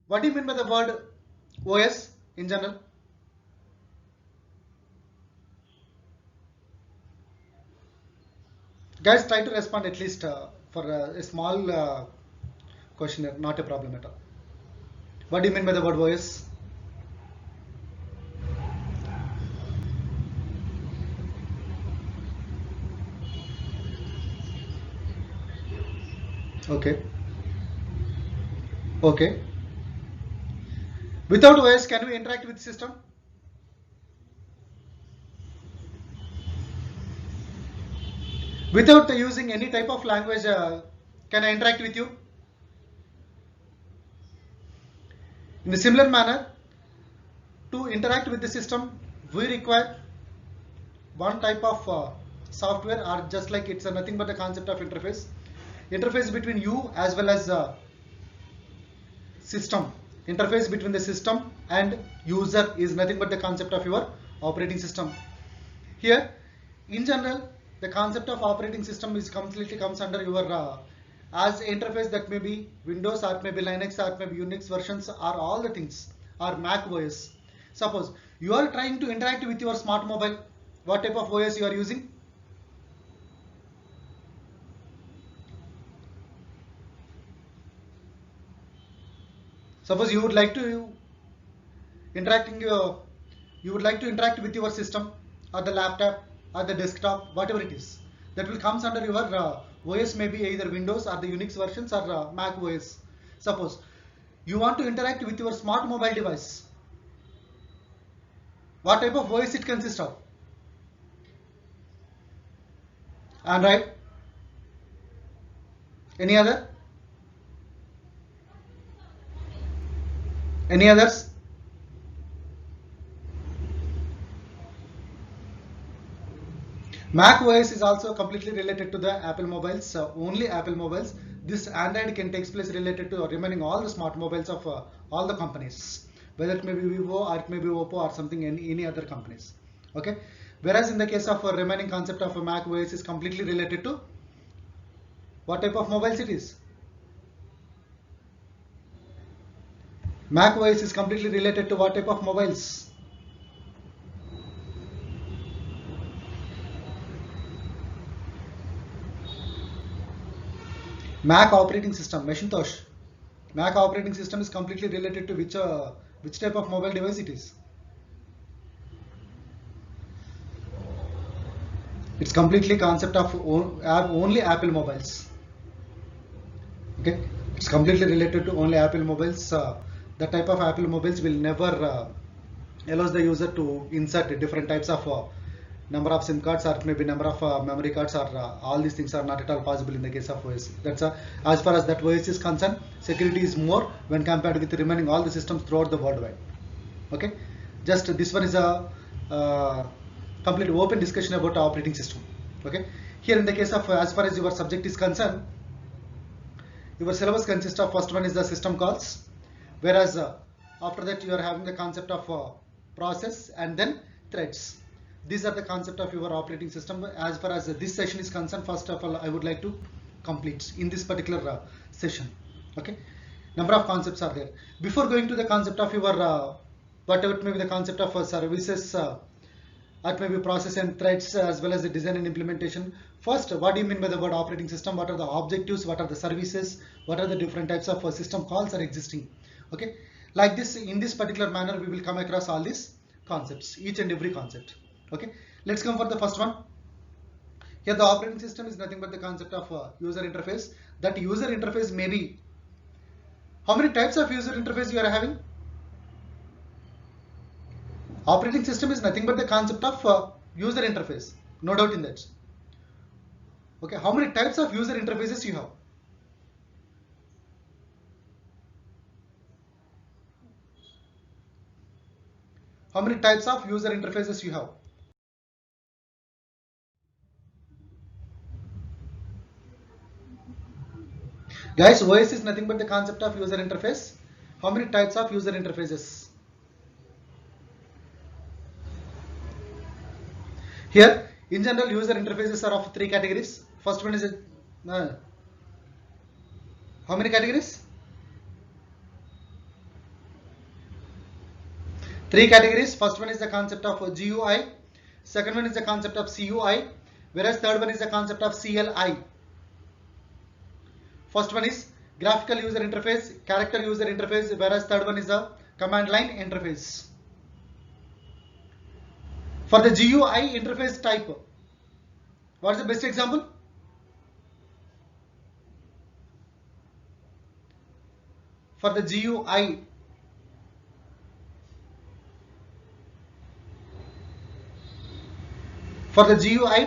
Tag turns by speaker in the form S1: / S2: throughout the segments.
S1: What do you mean by the word OS in general? Guys, try to respond at least for a small questionnaire, not a problem at all. What do you mean by the word OS? Okay. Okay. Without OS, can we interact with system? Without using any type of language, can I interact with you? In a similar manner, to interact with the system, we require one type of software, or just like it's nothing but the concept of interface. Interface between you as well as system. Interface between the system and user is nothing but the concept of your operating system. Here, in general, the concept of operating system is completely comes under your as interface, that may be Windows, or it may be Linux, or it may be Unix versions, or all the things, or Mac OS. Suppose you are trying to interact with your smart mobile, what type of OS you are using? Suppose you would like to you would like to interact with your system, or the laptop, or the desktop, whatever it is, that will comes under your OS, may be either Windows or the Unix versions, or Mac OS. Suppose you want to interact with your smart mobile device, what type of OS it consists of? Android? Any other? Any others? Mac OS is also completely related to the Apple mobiles, only Apple mobiles. This Android can take place related to remaining all the smart mobiles of all the companies, whether it may be Vivo, or it may be Oppo, or something, any other companies. Okay. Whereas in the case of remaining concept of Mac OS is completely related to what type of mobiles it is. Mac OS is completely related to what type of mobiles? Mac operating system, Macintosh. Mac operating system is completely related to which type of mobile device it is. It's completely concept of only Apple mobiles. Okay, it's completely related to only Apple mobiles. The type of Apple mobiles will never allows the user to insert different types of number of SIM cards, or maybe number of memory cards, or all these things are not at all possible in the case of OS. That's as far as that OS is concerned, security is more when compared with remaining all the systems throughout the worldwide. Okay, just this one is a complete open discussion about operating system. Okay, here in the case of as far as your subject is concerned, your syllabus consists of first one is the system calls, whereas after that you are having the concept of process, and then threads. These are the concept of your operating system. As far as this session is concerned, first of all I would like to complete in this particular session. Okay, number of concepts are there. Before going to the concept of your whatever it may be the concept of services, that may be process and threads, as well as the design and implementation. First, what do you mean by the word operating system? What are the objectives? What are the services? What are the different types of system calls are existing? Okay, like this, in this particular manner we will come across all these concepts, each and every concept. Okay, let's come for the first one. Here the operating system is nothing but the concept of user interface. That user interface may be, how many types of user interface you are having? Operating system is nothing but the concept of user interface, no doubt in that. Okay, how many types of user interfaces you have? How many types of user interfaces you have? Guys, OS is nothing but the concept of user interface. How many types of user interfaces? Here, in general, user interfaces are of three categories. First one is how many categories? Three categories. First one is the concept of GUI. Second one is the concept of CUI. Whereas third one is the concept of CLI. First one is graphical user interface, character user interface, whereas third one is the command line interface. For the GUI interface type, what is the best example? For the GUI,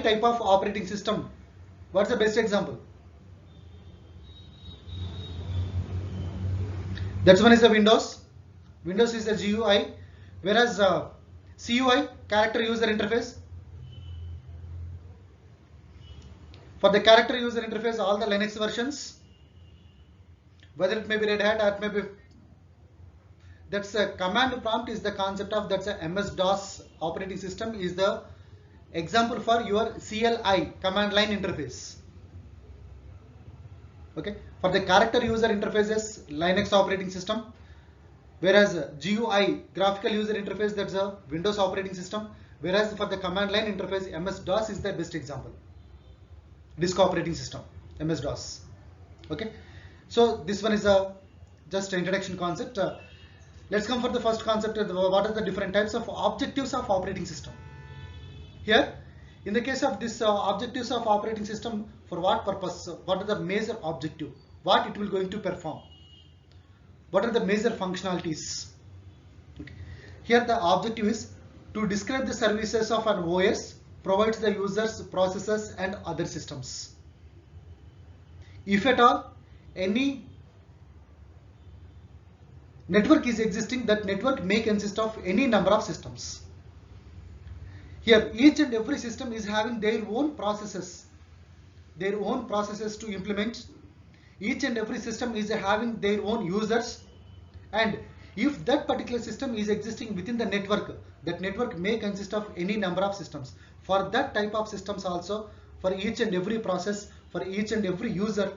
S1: type of operating system, what's the best example? That one is the Windows. Windows is the GUI, whereas CUI, character user interface. For the character user interface, all the Linux versions, whether it may be Red Hat or it may be, that's a command prompt is the concept of, that's a MS-DOS operating system is the example for your CLI, command line interface. Okay, for the character user interfaces, Linux operating system, whereas GUI, graphical user interface, that's a Windows operating system, whereas for the command line interface, MS-DOS is the best example. Disk operating system, MS-DOS. Okay, so this one is a just introduction concept. Let's come for the first concept. What are the different types of objectives of operating system? Here, in the case of this objectives of operating system, for what purpose? What are the major objective? What it will going to perform? What are the major functionalities? Okay. Here the objective is to describe the services of an OS, provides the users, processes and other systems. If at all any network is existing, that network may consist of any number of systems. Here each and every system is having their own processes to implement. Each and every system is having their own users, and if that particular system is existing within the network, that network may consist of any number of systems. For that type of systems also, for each and every process, for each and every user,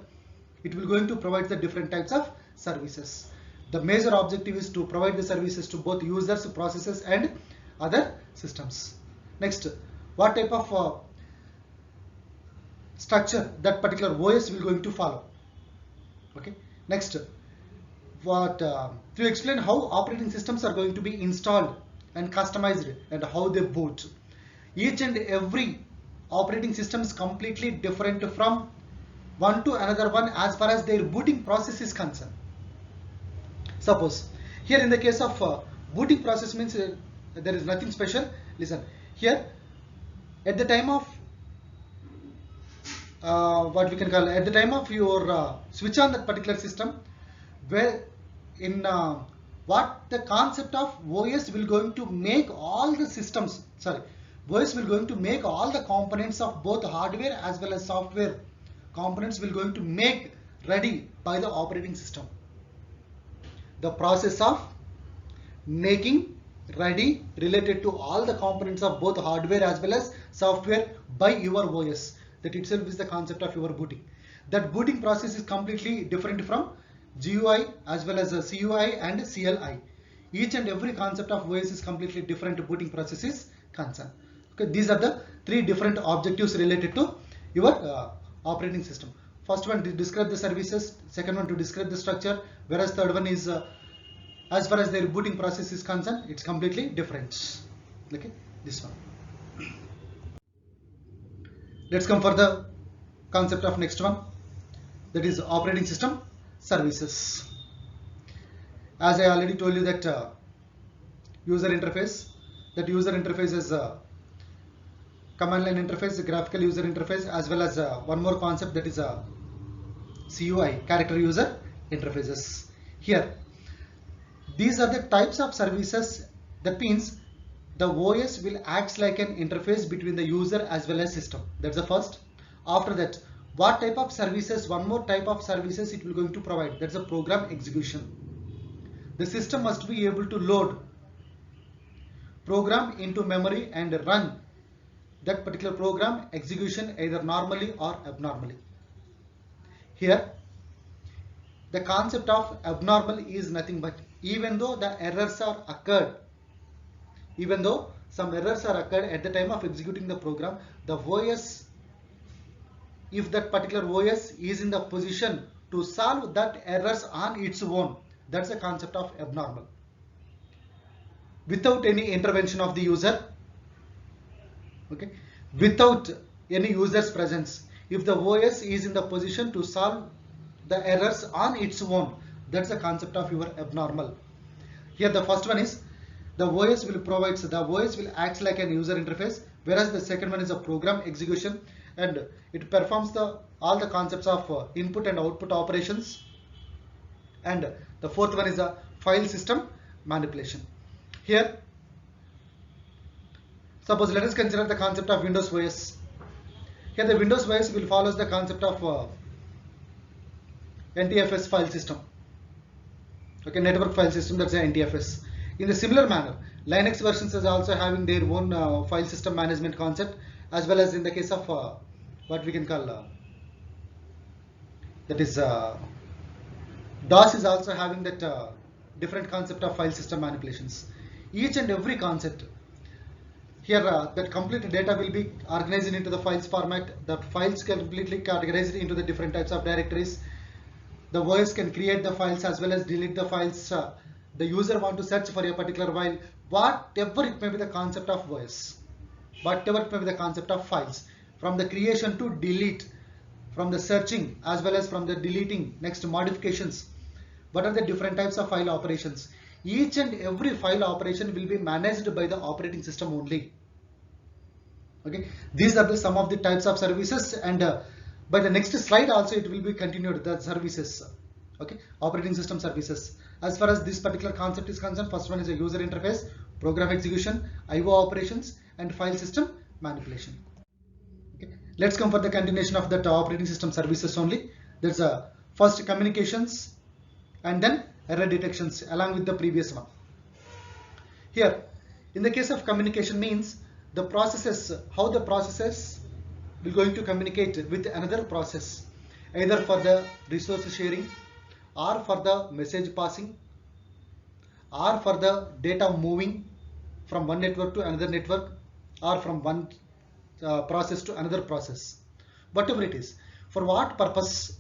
S1: it will going to provide the different types of services. The major objective is to provide the services to both users, processes and other systems. Next, what type of structure that particular OS will going to follow? Okay. Next, what to explain how operating systems are going to be installed and customized and how they boot. Each and every operating system is completely different from one to another one as far as their booting process is concerned. Suppose here in the case of booting process means there is nothing special. Listen, here at the time of what we can call at the time of your switch on that particular system, where in what the concept of OS will going to make all the systems, OS will going to make all the components of both hardware as well as software components will going to make ready by the operating system. The process of making ready related to all the components of both hardware as well as software by your OS, that itself is the concept of your booting. That booting process is completely different from GUI as well as CUI and CLI. Each and every concept of OS is completely different booting process is concerned. Okay, these are the three different objectives related to your operating system. First one to describe the services, second one to describe the structure, whereas third one is as far as their booting process is concerned, it's completely different. Okay, this one. Let's come for the concept of next one, that is operating system services. As I already told you that user interface, is command line interface, graphical user interface, as well as one more concept, that is CUI, character user interfaces. Here these are the types of services. That means the OS will act like an interface between the user as well as system. That's the first. After that, what type of services, one more type of services it will going to provide, that's a program execution. The system must be able to load program into memory and run that particular program execution either normally or abnormally. Here the concept of abnormal is nothing but even though the errors are occurred, even though some errors are occurred at the time of executing the program, the OS, if that particular OS is in the position to solve that errors on its own, that's the concept of abnormal. Without any intervention of the user, okay, without any user's presence, if the OS is in the position to solve the errors on its own, that's the concept of your abnormal. Here the first one is the OS will act like an user interface, whereas the second one is a program execution, and it performs all the concepts of input and output operations, and the fourth one is a file system manipulation. Here, suppose let us consider the concept of Windows OS. Here the Windows OS will follow the concept of NTFS file system. Okay, network file system, that's the NTFS. In the similar manner, Linux versions is also having their own file system management concept, as well as in the case of what we can call that is DOS is also having that different concept of file system manipulations. Each and every concept here, that complete data will be organized into the files format. The files completely categorized into the different types of directories. The OS can create the files as well as delete the files. The user want to search for a particular file, whatever it may be the concept of OS, whatever it may be the concept of files, from the creation to delete, from the searching as well as from the deleting, next modifications. What are the different types of file operations? Each and every file operation will be managed by the operating system only. Okay, these are some of the types of services, and by the next slide also it will be continued, the services. Okay, operating system services. As far as this particular concept is concerned, first one is a user interface, program execution, IO operations, and file system manipulation. Okay, let's come for the continuation of that operating system services only. There's a first communications, and then error detections along with the previous one. Here, in the case of communication means the processes, how the processes will going to communicate with another process, either for the resource sharing, or for the message passing, or for the data moving from one network to another network, or from one process to another process. Whatever it is, for what purpose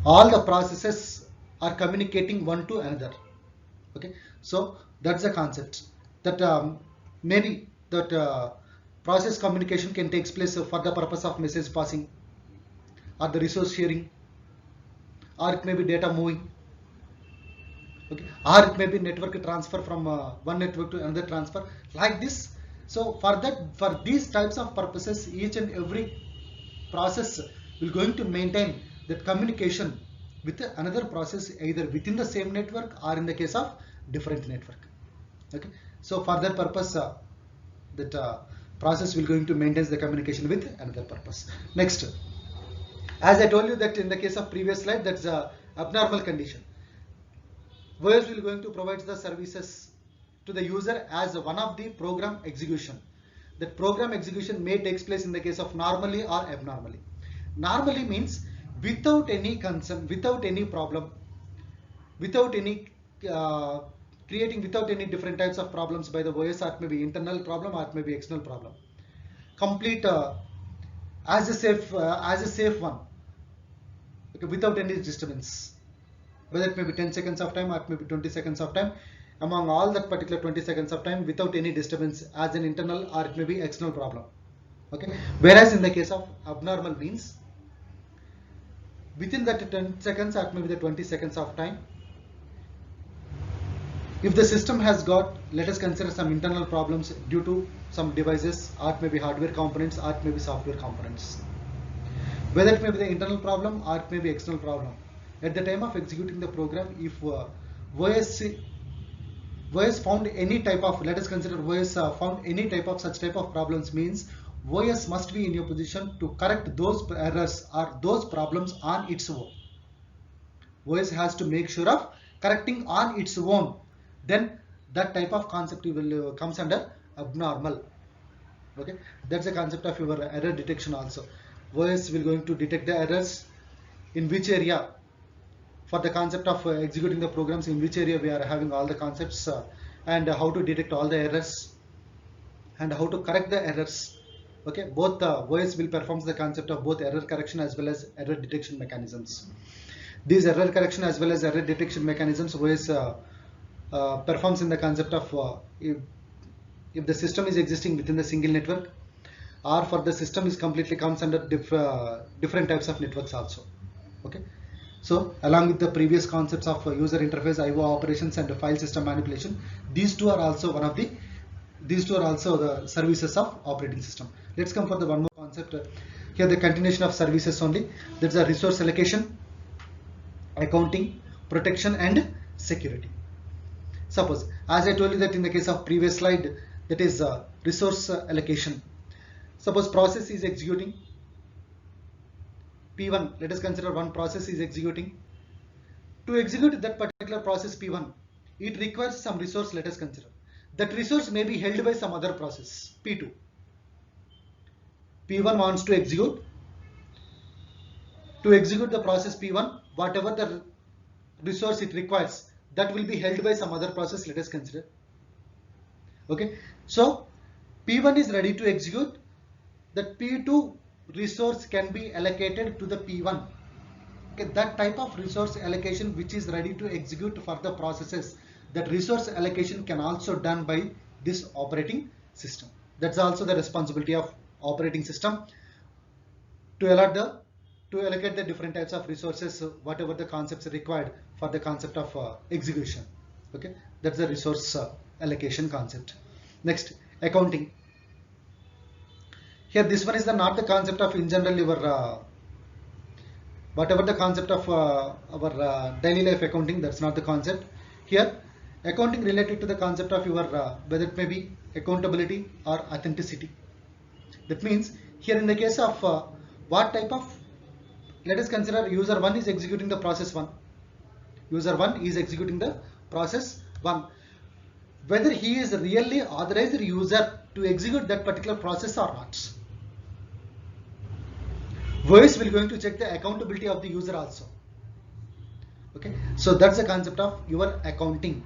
S1: all the processes are communicating one to another. Okay, so that's the concept that maybe that process communication can take place for the purpose of message passing, or the resource sharing, or it may be data moving. Okay, or it may be network transfer from one network to another transfer, like this. So for these types of purposes, each and every process will going to maintain that communication with another process, either within the same network or in the case of different network. Okay, so for that purpose, that process will going to maintain the communication with another purpose. Next, as I told you that in the case of previous slide, that's a abnormal condition. OS will going to provide the services to the user as one of the program execution. That program execution may takes place in the case of normally or abnormally. Normally means without any concern, without any problem, without any creating, without any different types of problems by the OS, or it may be internal problem or it may be external problem. Complete as a safe one. Okay, without any disturbance. Whether it may be 10 seconds of time or it may be 20 seconds of time, among all that particular 20 seconds of time without any disturbance as an internal or it may be external problem. Okay, whereas in the case of abnormal means within that 10 seconds or maybe the 20 seconds of time, if the system has got, let us consider some internal problems due to some devices, or it may be hardware components or it may be software components, whether it may be the internal problem or it may be external problem, at the time of executing the program, if OS found any type of, let us consider OS found any type of such type of problems, means OS must be in a position to correct those errors or those problems on its own. OS has to make sure of correcting on its own. Then that type of concept will comes under abnormal. Okay, that's the concept of your error detection also. OS will going to detect the errors in which area. For the concept of executing the programs, in which area we are having all the concepts and how to detect all the errors and how to correct the errors. Okay, both OS will perform the concept of both error correction as well as error detection mechanisms. These error correction as well as error detection mechanisms OS performs in the concept of if the system is existing within the single network, or for the system is completely comes under different types of networks also. Okay, so along with the previous concepts of user interface, IO operations, and file system manipulation, these two are also the services of operating system. Let's come for the one more concept. Here the continuation of services only. That's a resource allocation, accounting, protection, and security. Suppose, as I told you that in the case of previous slide, that is resource allocation. Suppose process is executing P1. Let us consider one process is executing. To execute that particular process P1, it requires some resource. Let us consider that resource may be held by some other process P2. P1 wants to execute the process P1, whatever the resource it requires, that will be held by some other process. Let us consider. Okay, so P1 is ready to execute. That P2 resource can be allocated to the P1. Okay, that type of resource allocation which is ready to execute for the processes, that resource allocation can also done by this operating system. That's also the responsibility of operating system to allocate the different types of resources, whatever the concepts are required for the concept of execution. Okay, that's the resource allocation concept. Next, accounting. Here this one is not the concept of in general your whatever the concept of our daily life accounting, that's not the concept. Here accounting related to the concept of your whether it may be accountability or authenticity. That means here in the case of what type of, let us consider user 1 is executing the process 1. User 1 is executing the process 1. Whether he is really authorized user to execute that particular process or not. OS will going to check the accountability of the user also. Okay, so that's the concept of your accounting.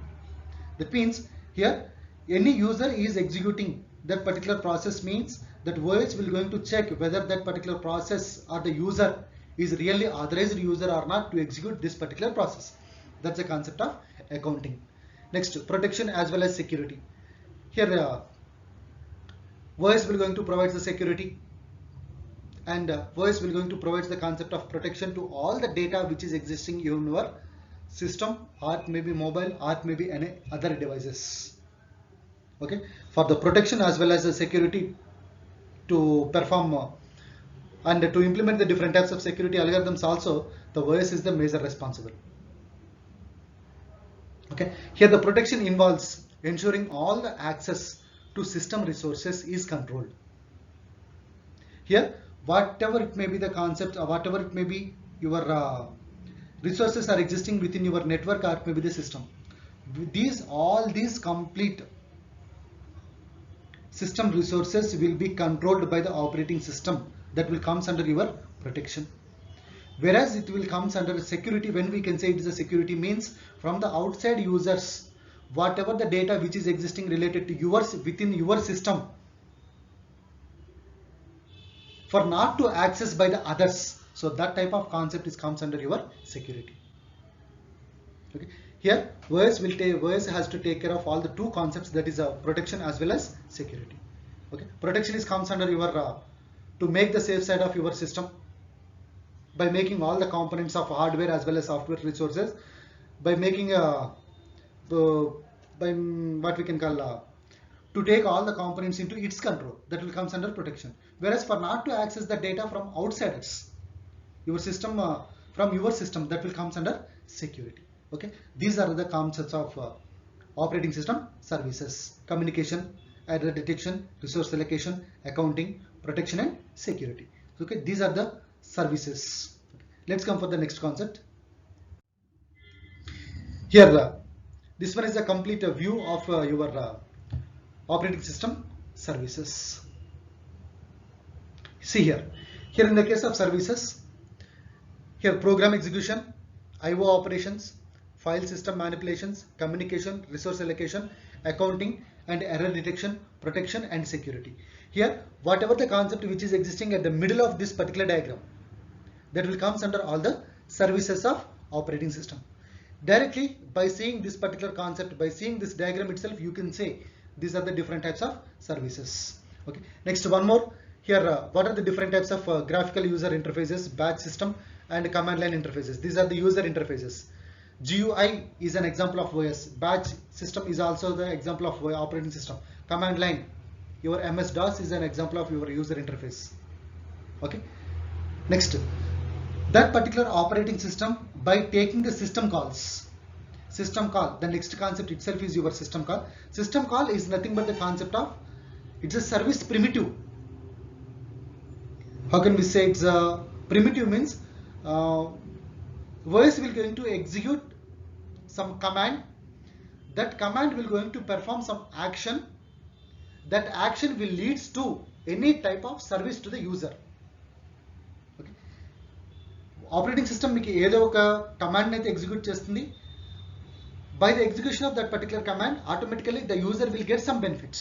S1: That means here any user is executing that particular process means that OS will going to check whether that particular process or the user is really authorized user or not to execute this particular process. That's the concept of accounting. Next, protection as well as security. Here OS will going to provide the security, and OS will going to provide the concept of protection to all the data which is existing in your system, or it may be mobile, or it may be any other devices. Okay, for the protection as well as the security to perform and to implement the different types of security algorithms also, the OS is the major responsible. Okay, here the protection involves ensuring all the access to system resources is controlled. Here whatever it may be the concept or whatever it may be your resources are existing within your network or it may be the system, all these complete system resources will be controlled by the operating system, that will comes under your protection. Whereas it will comes under security. When we can say it is a security means from the outside users, whatever the data which is existing related to yours within your system, for not to access by the others. So that type of concept is comes under your security. Okay, here OS has to take care of all the two concepts, that is protection as well as security. Okay, protection is comes under your to make the safe side of your system by making all the components of hardware as well as software resources, by making by what we can call to take all the components into its control, that will comes under protection. Whereas for not to access the data from outsiders, your system from your system, that will comes under security. Okay, these are the concepts of operating system services: communication, error detection, resource allocation, accounting, protection, and security. Okay, these are the services. Let's come for the next concept. Here this one is a complete view of your operating system services. See here in the case of services, here program execution, IO operations, file system manipulations, communication, resource allocation, accounting, and error detection, protection, and security. Here, whatever the concept which is existing at the middle of this particular diagram, that will comes under all the services of operating system. Directly by seeing this particular concept, by seeing this diagram itself, you can say these are the different types of services. Okay. Next, one more here. What are the different types of graphical user interfaces, batch system, and command line interfaces? These are the user interfaces. GUI is an example of OS. Batch system is also the example of operating system. Command line, your MS-DOS is an example of your user interface. Okay. Next, that particular operating system, by taking the system calls, system call, the next concept itself is your system call. System call is nothing but the concept of, it's a service primitive. How can we say it's a primitive? Means OS will going to execute some command. That command will going to perform some action. That action will leads to any type of service to the user. Okay. Operating system మీకు ఏదో ఒక command అయితే execute చేస్తుంది. By the execution of that particular command, automatically the user will get some benefits.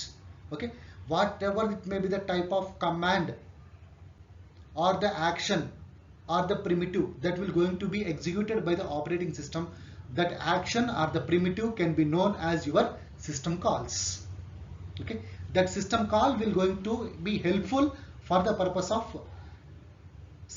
S1: Okay, whatever it may be the type of command or the action or the primitive that will going to be executed by the operating system, that action or the primitive can be known as your system calls. Okay, that system call will going to be helpful for the purpose of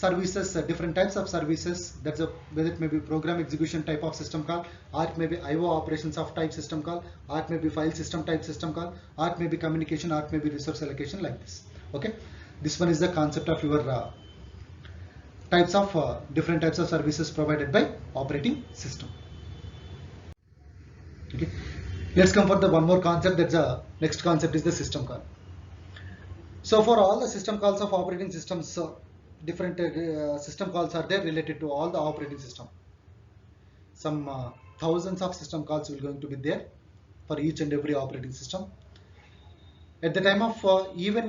S1: services, different types of services. That's a, whether it may be program execution type of system call, or it may be IO operations of type system call, or it may be file system type system call, or it may be communication, or it may be resource allocation, like this. Okay, this one is the concept of your types of different types of services provided by operating system. Okay, let's come for the one more concept. That's next concept is the system call. So for all the system calls of operating systems, different system calls are there related to all the operating system. Some thousands of system calls will going to be there for each and every operating system. At the time of even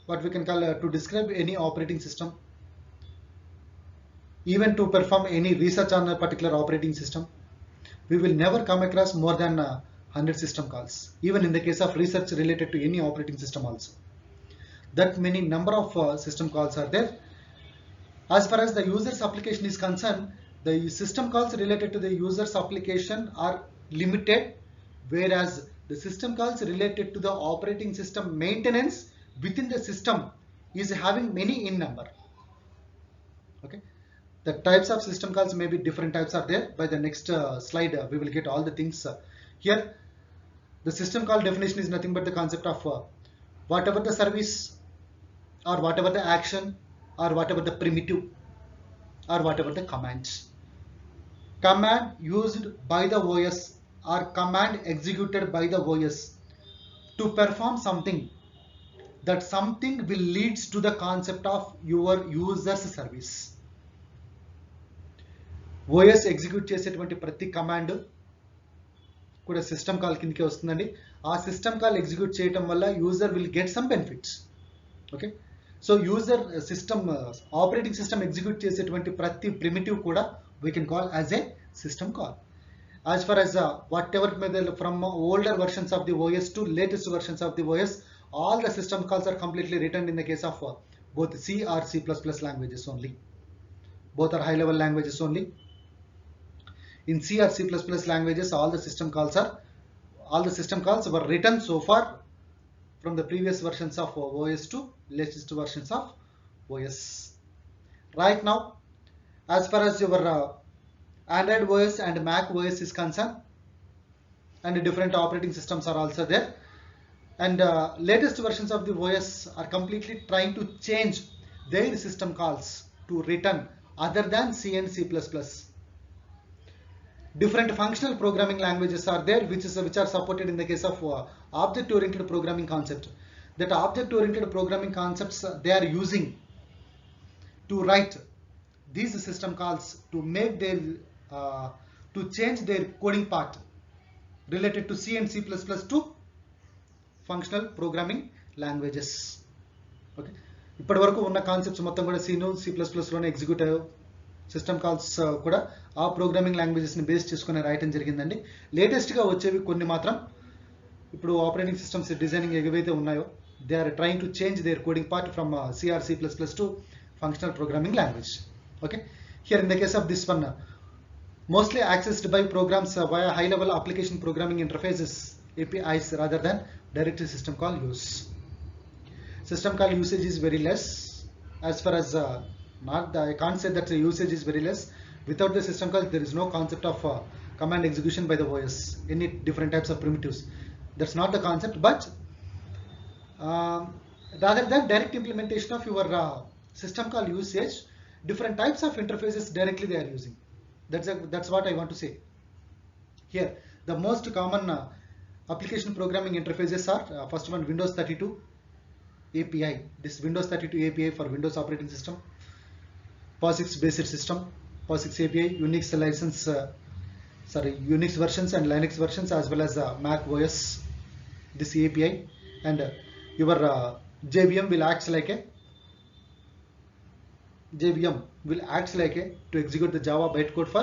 S1: what we can call to describe any operating system, even to perform any research on a particular operating system, we will never come across more than 100 system calls. Even in the case of research related to any operating system also, that many number of system calls are there. As far as the user's application is concerned, the system calls related to the user's application are limited, whereas the system calls related to the operating system maintenance within the system is having many in number. Okay, the types of system calls may be different types are there. By the next slide we will get all the things. Here the system call definition is nothing but the concept of whatever the service or whatever the action or whatever the primitive or whatever the commands, command used by the OS or command executed by the OS to perform something, that something will leads to the concept of your user's service. OS execute చేసేటువంటి ప్రతి command కూడా system call కిందకే వస్తుందండి. ఆ system call execute చేయడం వల్ల user will get some benefits. Okay, so user system operating system execute చేసేటువంటి ప్రతి ప్రిమిటివ్ కూడా we can call as a system call. As far as whatever may be from older versions of the OS to latest versions of the OS, all the system calls are completely written in the case of both C or C++ languages only. Both are high level languages only. In C or C++ languages, all the system calls were written so far from the previous versions of OS to latest versions of OS. Right now, as far as your Android OS and Mac OS is concerned, and different operating systems are also there, and latest versions of the OS are completely trying to change their system calls to written other than C and C++. Different functional programming languages are there which are supported in the case of object-oriented programming concept. That object-oriented programming concepts they are using to write these system calls to make their to change their coding part related to C and C++ to functional programming languages. Okay, ఇప్పటి వరకు ఉన్న concepts మొత్తం కూడా C ను C++ లోనే execute system calls కూడా ఆ programming లాంగ్వేజెస్ని base చేసుకుని రాయటం జరిగిందండి. లేటెస్ట్గా వచ్చేవి కొన్ని మాత్రం ఇప్పుడు ఆపరేటింగ్ సిస్టమ్స్ డిజైనింగ్ ఏవైతే ఉన్నాయో they are trying to change their coding part from C++ to functional programming language. Okay, here in the case of this one, mostly accessed by programs via high level application programming interfaces APIs rather than direct system call use. System call usage is very less as far as I can't say that the usage is very less. Without the system call there is no concept of command execution by the OS, any different types of primitives. That's not the concept, but rather than direct implementation of your system call usage, different types of interfaces directly they are using. That's what I want to say here. The most common application programming interfaces are first one, Windows 32 API. This Windows 32 API for Windows operating system, POSIX based system, POSIX API, Unix license, Unix versions and Linux versions, as well as Mac OS, this API. And your JVM will act like a to execute the Java bytecode for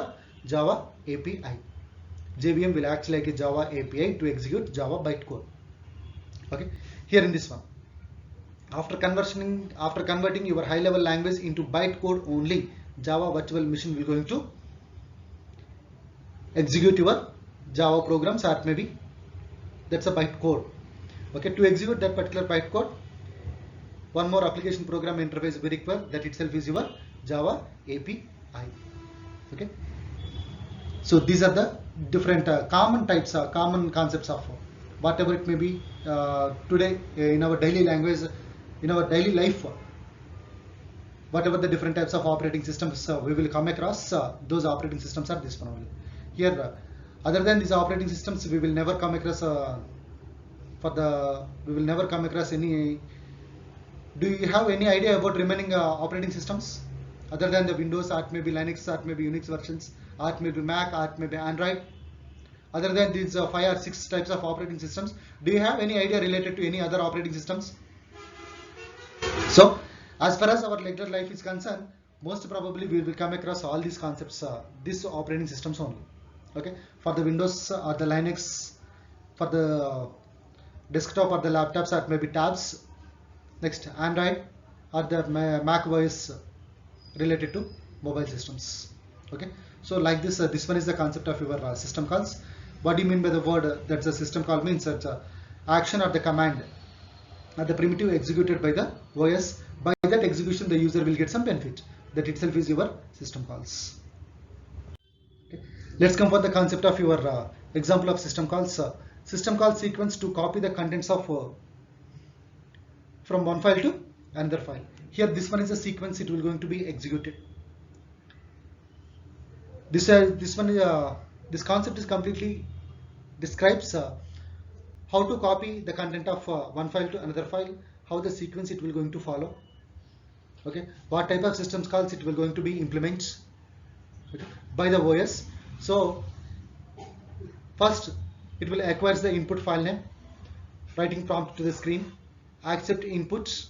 S1: Java API. JVM will act like a Java API to execute Java bytecode. Okay, here in this one, after converting your high level language into bytecode only, Java virtual machine will going to execute your Java programs, or maybe that's a bytecode. Okay, to execute that particular bytecode, one more application program interface we require, that itself is your Java API. Okay, so these are the different common types, common concepts of whatever it may be today in our daily language, in our daily life, whatever the different types of operating systems we will come across, those operating systems are this one only. Here other than these operating systems we will never come across any. Do you have any idea about remaining operating systems other than the Windows, or it may be Linux, or it may be Unix versions, or it may be Mac, or it may be Android? Other than these 5 or 6 types of operating systems, do you have any idea related to any other operating systems? So as far as our regular life is concerned, most probably we will come across all these concepts, these operating systems only. Okay, for the Windows or the Linux, for the desktop or the laptops, or maybe tabs. Next, Android or the Mac OS related to mobile systems. Okay, so like this, this one is the concept of your system calls. What do you mean by the word that's a system call? Means that action or the command or the primitive executed by the OS. By that execution the user will get some benefit. That itself is your system calls. Okay. Let's come for the concept of your example of system calls. System call sequence to copy the contents of from one file to another file. Here this one is a sequence, it will going to be executed. This concept is completely describes how to copy the content of one file to another file, how the sequence it will going to follow. Okay, what type of systems calls it will going to be implemented, okay, by the OS. So first it will acquires the input file name, writing prompt to the screen, accept inputs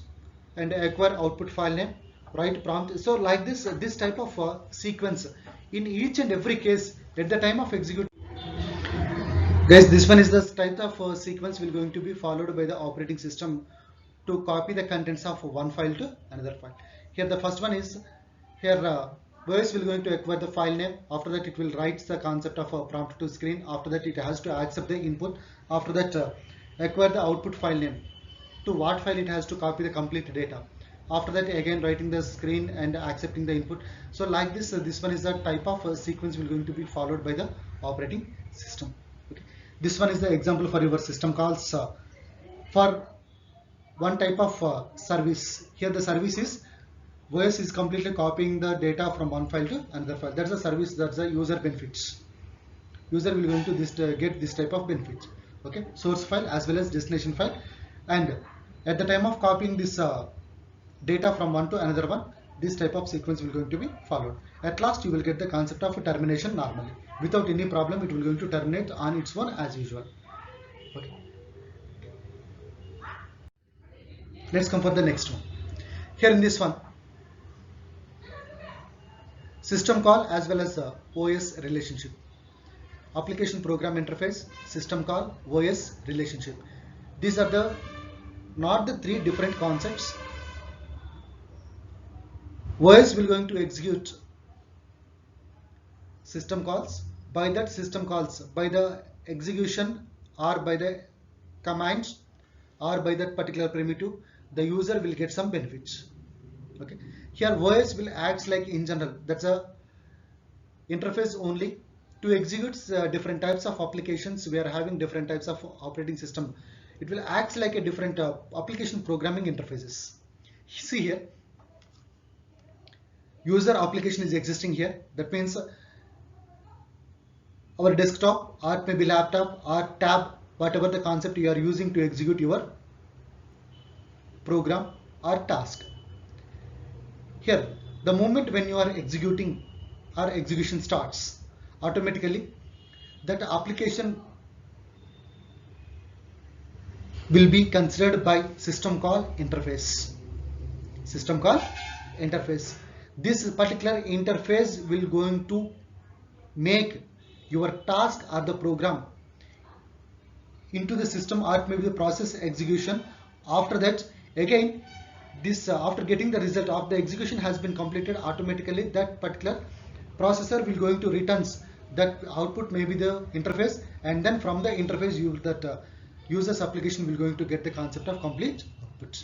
S1: and acquire output file name, write prompt. So like this type of sequence in each and every case at the time of execute. Guys, this one is the type of sequence will going to be followed by the operating system to copy the contents of one file to another file. Here the first one is here OS will going to acquire the file name. After that it will write the concept of a prompt to screen. After that it has to accept the input. After that acquire the output file name, to what file it has to copy the complete data. After that again writing the screen and accepting the input. So like this, this one is the type of sequence will going to be followed by the operating system. Okay. This one is the example for your system calls for one type of service. Here the service is OS is completely copying the data from one file to another file. That's a service, that's the user benefits. User will going to get this type of benefit. Okay, source file as well as destination file, and at the time of copying this data from one to another one, this type of sequence will going to be followed. At last you will get the concept of termination normally. Without any problem it will going to terminate on its own as usual. Okay. Let's come for the next one. Here in this one, system call as well as OS relationship. Application program interface, system call, OS relationship. These are the not the three different concepts. OS will going to execute system calls. By that system calls, by the execution or by the commands or by that particular primitive, the user will get some benefits. Okay, here OS will act like in general, that's a interface only to execute different types of applications. We are having different types of operating system. It will act like a different application programming interfaces. See here, user application is existing here. That means our desktop or maybe laptop or tab, whatever the concept you are using to execute your program or task. Here, the moment when you are executing or execution starts, automatically that application will be considered by system call interface. System call interface. This particular interface will going to make your task or the program into the system or maybe the process execution. After that, again, this after getting the result of the execution has been completed, automatically that particular processor will going to returns that output, maybe the interface, and then from the interface user's application will going to get the concept of complete output.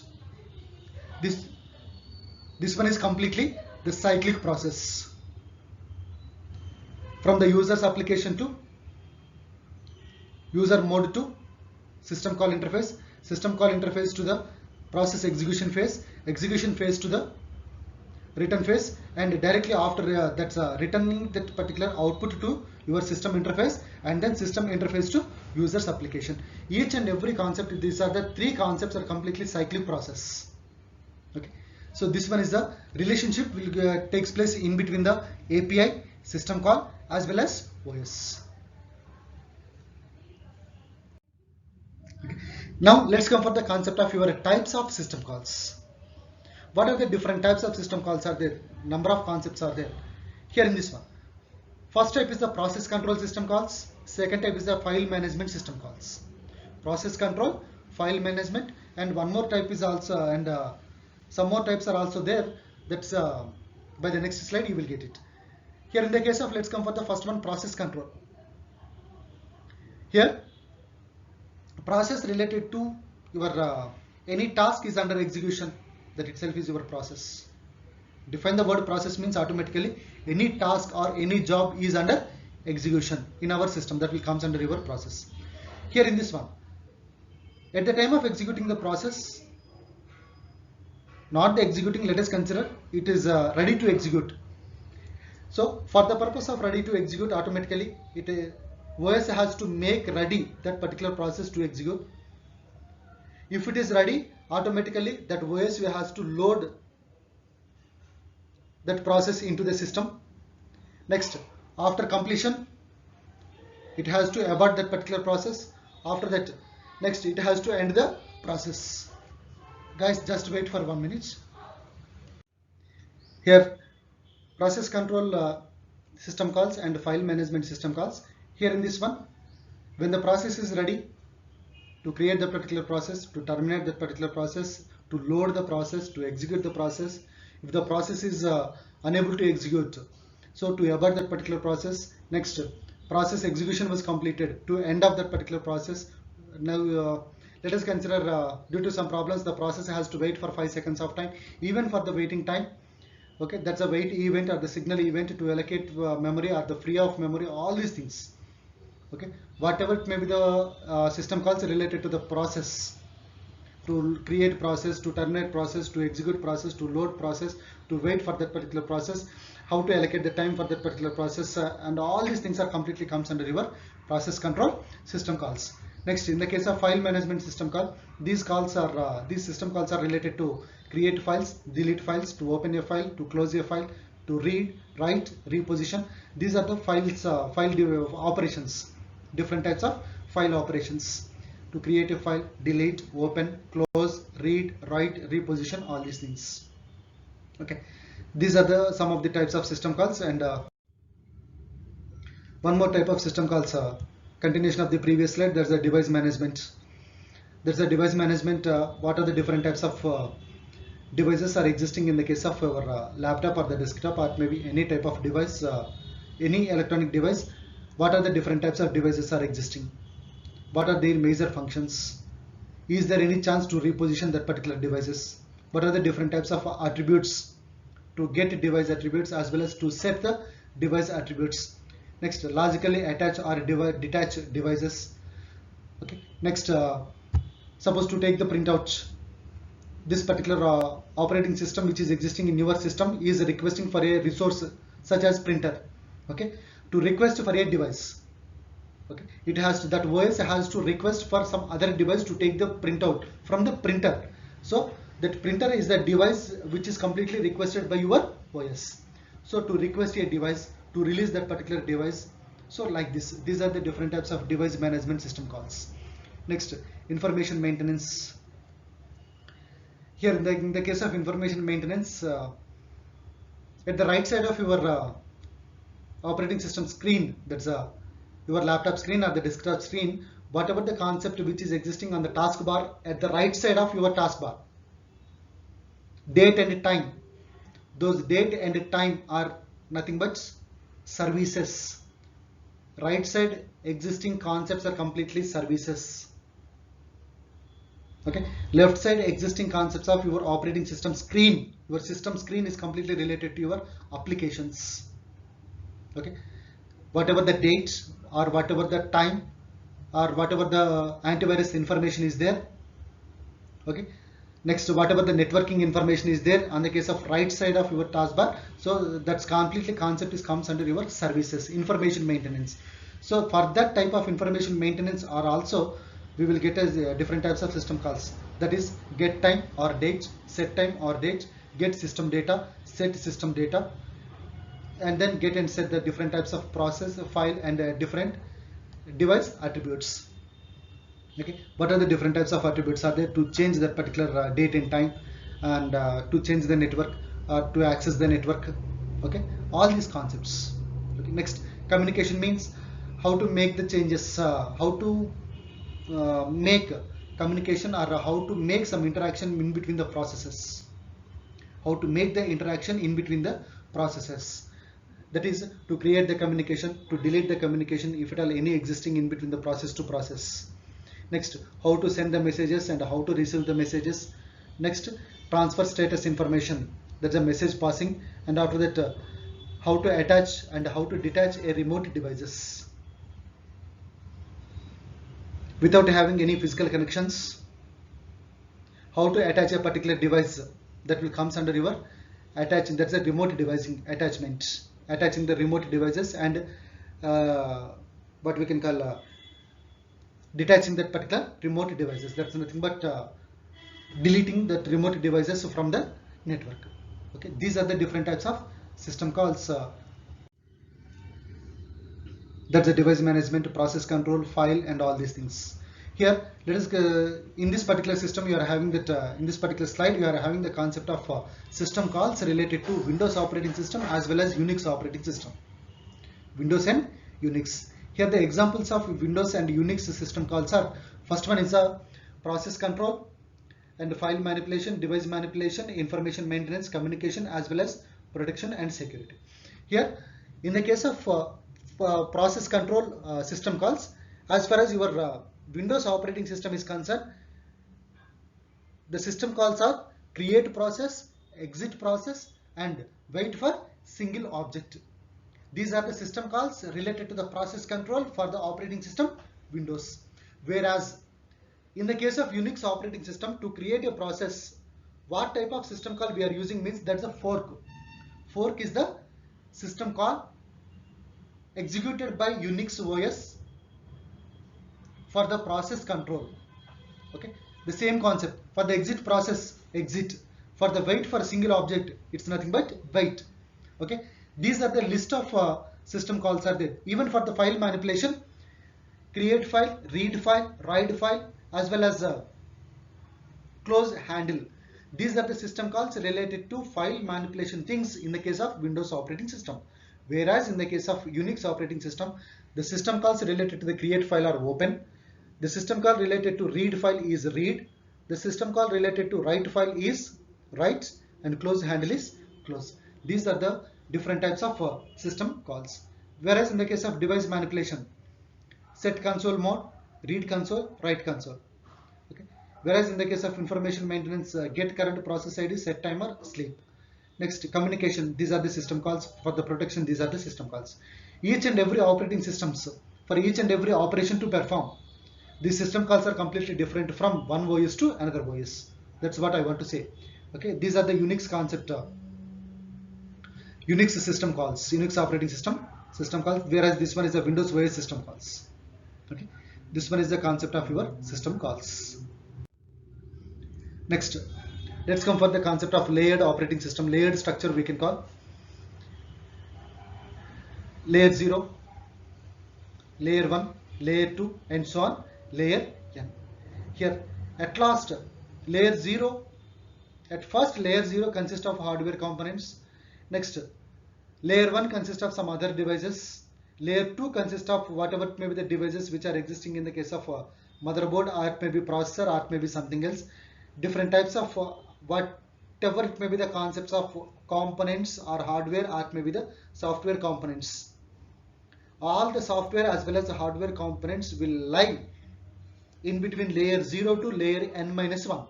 S1: This one is completely the cyclic process from the user's application to user mode to system call interface to the process execution phase to the return phase, and directly after that's returning that particular output to your system interface, and then system interface to user's application. Each and every concept, these are the three concepts, are completely cyclic process. Okay, so this one is the relationship will takes place in between the API, system call as well as OS. Okay. Now let's come for the concept of your types of system calls. What are the different types of system calls are there? Number of concepts are there here in this one. First type is the process control system calls. Second type is the file management system calls. Process control, file management, and one more type is also, and some more types are also there. That's by the next slide you will get it. Here in the case of, let's come for the first one, process control. Here, process related to your any task is under execution, that itself is your process. Define the word process means automatically any task or any job is under execution in our system, that will comes under your process. Here in this one, at the time of executing the process, not the executing, let us consider it is ready to execute. So for the purpose of ready to execute, automatically OS has to make ready that particular process to execute. If it is ready, automatically that OS has to load that process into the system. Next, after completion, it has to abort that particular process. After that, next it has to end the process. Guys, just wait for 1 minute. Here, process control system calls and file management system calls. Here in this one, when the process is ready to create the particular process, to terminate that particular process, to load the process, to execute the process. If the process is unable to execute, so to abort that particular process. Next, process execution was completed, to end of that particular process. Now let us consider due to some problems the process has to wait for 5 seconds of time. Even for the waiting time, okay, that's a wait event or the signal event to allocate memory or the free of memory, all these things. Okay, whatever it may be the system calls related to the process, to create process, to terminate process, to execute process, to load process, to wait for that particular process, how to allocate the time for that particular process, and all these things are completely comes under your process control system calls. Next, in the case of file management system call, these system calls are related to create files, delete files, to open a file, to close a file, to read, write, reposition. These are the files, operations, different types of file operations. To create a file, delete, open, close, read, write, reposition, all these things. Okay. These are the some of the types of system calls, and one more type of system calls continuation of the previous slide. There's a device management. There's a device management. What are the different types of devices are existing in the case of our laptop or the desktop, or maybe any type of device, any electronic device? What are the different types of devices are existing? What are their major functions? Is there any chance to reposition that particular devices? What are the different types of attributes to get device attributes as well as to set the device attributes? Next, logically attach or detach devices. Okay. Next, suppose to take the printout. This particular operating system which is existing in your system is requesting for a resource such as printer. Okay. To request for a device. Okay. It has to, that OS has to request for some other device to take the printout from the printer. So that printer is the device which is completely requested by your OS. So to request a device, to release that particular device, so like this, these are the different types of device management system calls. Next, information maintenance. Here in the case of information maintenance, at the right side of your operating system screen, that's your laptop screen or the desktop screen, whatever the concept which is existing on the taskbar at the right side of your taskbar, date and time, those date and time are nothing but services. Right side existing concepts are completely services. Okay. Left side existing concepts of your operating system screen, your system screen is completely related to your applications. Okay. Whatever the date or whatever the time or whatever the antivirus information is there. Okay. Next, whatever the networking information is there on the case of right side of your taskbar, so that's completely concept is comes under your services, information maintenance. So for that type of information maintenance are also we will get as different types of system calls, that is get time or date, set time or date, get system data, set system data, and then get and set the different types of process, file, and different device attributes. Okay, what are the different types of attributes are there to change that particular date and time, and to change the network or to access the network? Okay, all these concepts. Okay, next, communication means how to make the changes, how to make communication, or how to make some interaction in between the processes, how to make the interaction in between the processes, that is to create the communication, to delete the communication if at all any existing in between the process to process. Next, how to send the messages and how to receive the messages. Next, transfer status information, that's a message passing, and after that how to attach and how to detach a remote devices without having any physical connections. How to attach a particular device, that will comes under your attaching, that's a remote device attachment, attaching the remote devices, and what we can call detaching that particular remote devices, that's nothing but deleting that remote devices from the network. Okay, these are the different types of system calls. That's the device management, process control, file, and all these things. Here, let us in this particular system you are having that in this particular slide you are having the concept of system calls related to Windows operating system as well as Unix operating system. Windows and Unix. Here the examples of Windows and Unix system calls are, first one is a process control and file manipulation, device manipulation, information maintenance, communication, as well as protection and security. Here in the case of process control system calls, as far as your Windows operating system is concerned, the system calls are create process, exit process, and wait for single object. These are the system calls related to the process control for the operating system Windows. Whereas in the case of Unix operating system, to create a process, what type of system call we are using means that's a fork. Fork is the system call executed by Unix OS for the process control. Okay, the same concept for the exit process, exit. For the wait for a single object, it's nothing but wait. Okay, these are the list of system calls are there. Even for the file manipulation, create file, read file, write file, as well as close handle. These are the system calls related to file manipulation things in the case of Windows operating system. Whereas in the case of Unix operating system, the system calls related to the create file are open. The system call related to read file is read. The system call related to write file is write, and close handle is close. These are the different types of system calls. Whereas in the case of device manipulation, set console mode, read console, write console. Okay. Whereas in the case of information maintenance, get current process ID, set timer, sleep. Next, communication. These are the system calls. For the protection, these are the system calls. Each and every operating systems, for each and every operation to perform, these system calls are completely different from one OS to another OS. That's what I want to say. Okay, these are the Unix concept, Unix system calls, Unix operating system calls. Whereas this one is a Windows OS system calls. Okay, this one is the concept of your system calls. Next, let's come for the concept of layered operating system. Layered structure we can call layer 0, layer 1, layer 2, and so on, layer n. Here, at last, layer 0, at first layer 0 consists of hardware components. Next, layer 1 consists of some other devices. Layer 2 consists of whatever may be the devices which are existing in the case of motherboard, or it may be processor, or it may be something else. Different types of whatever it may be the concepts of components or hardware, or it may be the software components. All the software as well as the hardware components will lie in between layer 0 to layer n-1,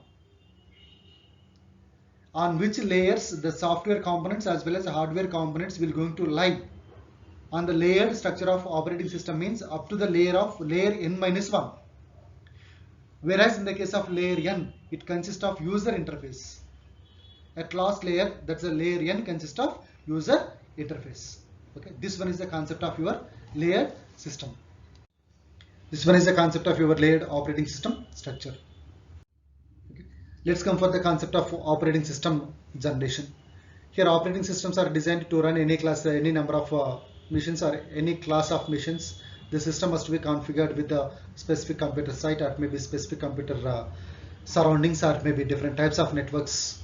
S1: on which layers the software components as well as the hardware components will going to lie. On the layered structure of operating system means up to the layer of layer n-1. Whereas in the case of layer n, it consists of user interface. At last layer, that's a layer n, consists of user interface. Okay, this one is the concept of your layered system. This one is the concept of your layered operating system structure. Okay. Let's come for the concept of operating system generation. Here, operating systems are designed to run any class, any number of machines or any class of machines. The system must be configured with a specific computer site, or maybe specific computer surroundings, or maybe different types of networks.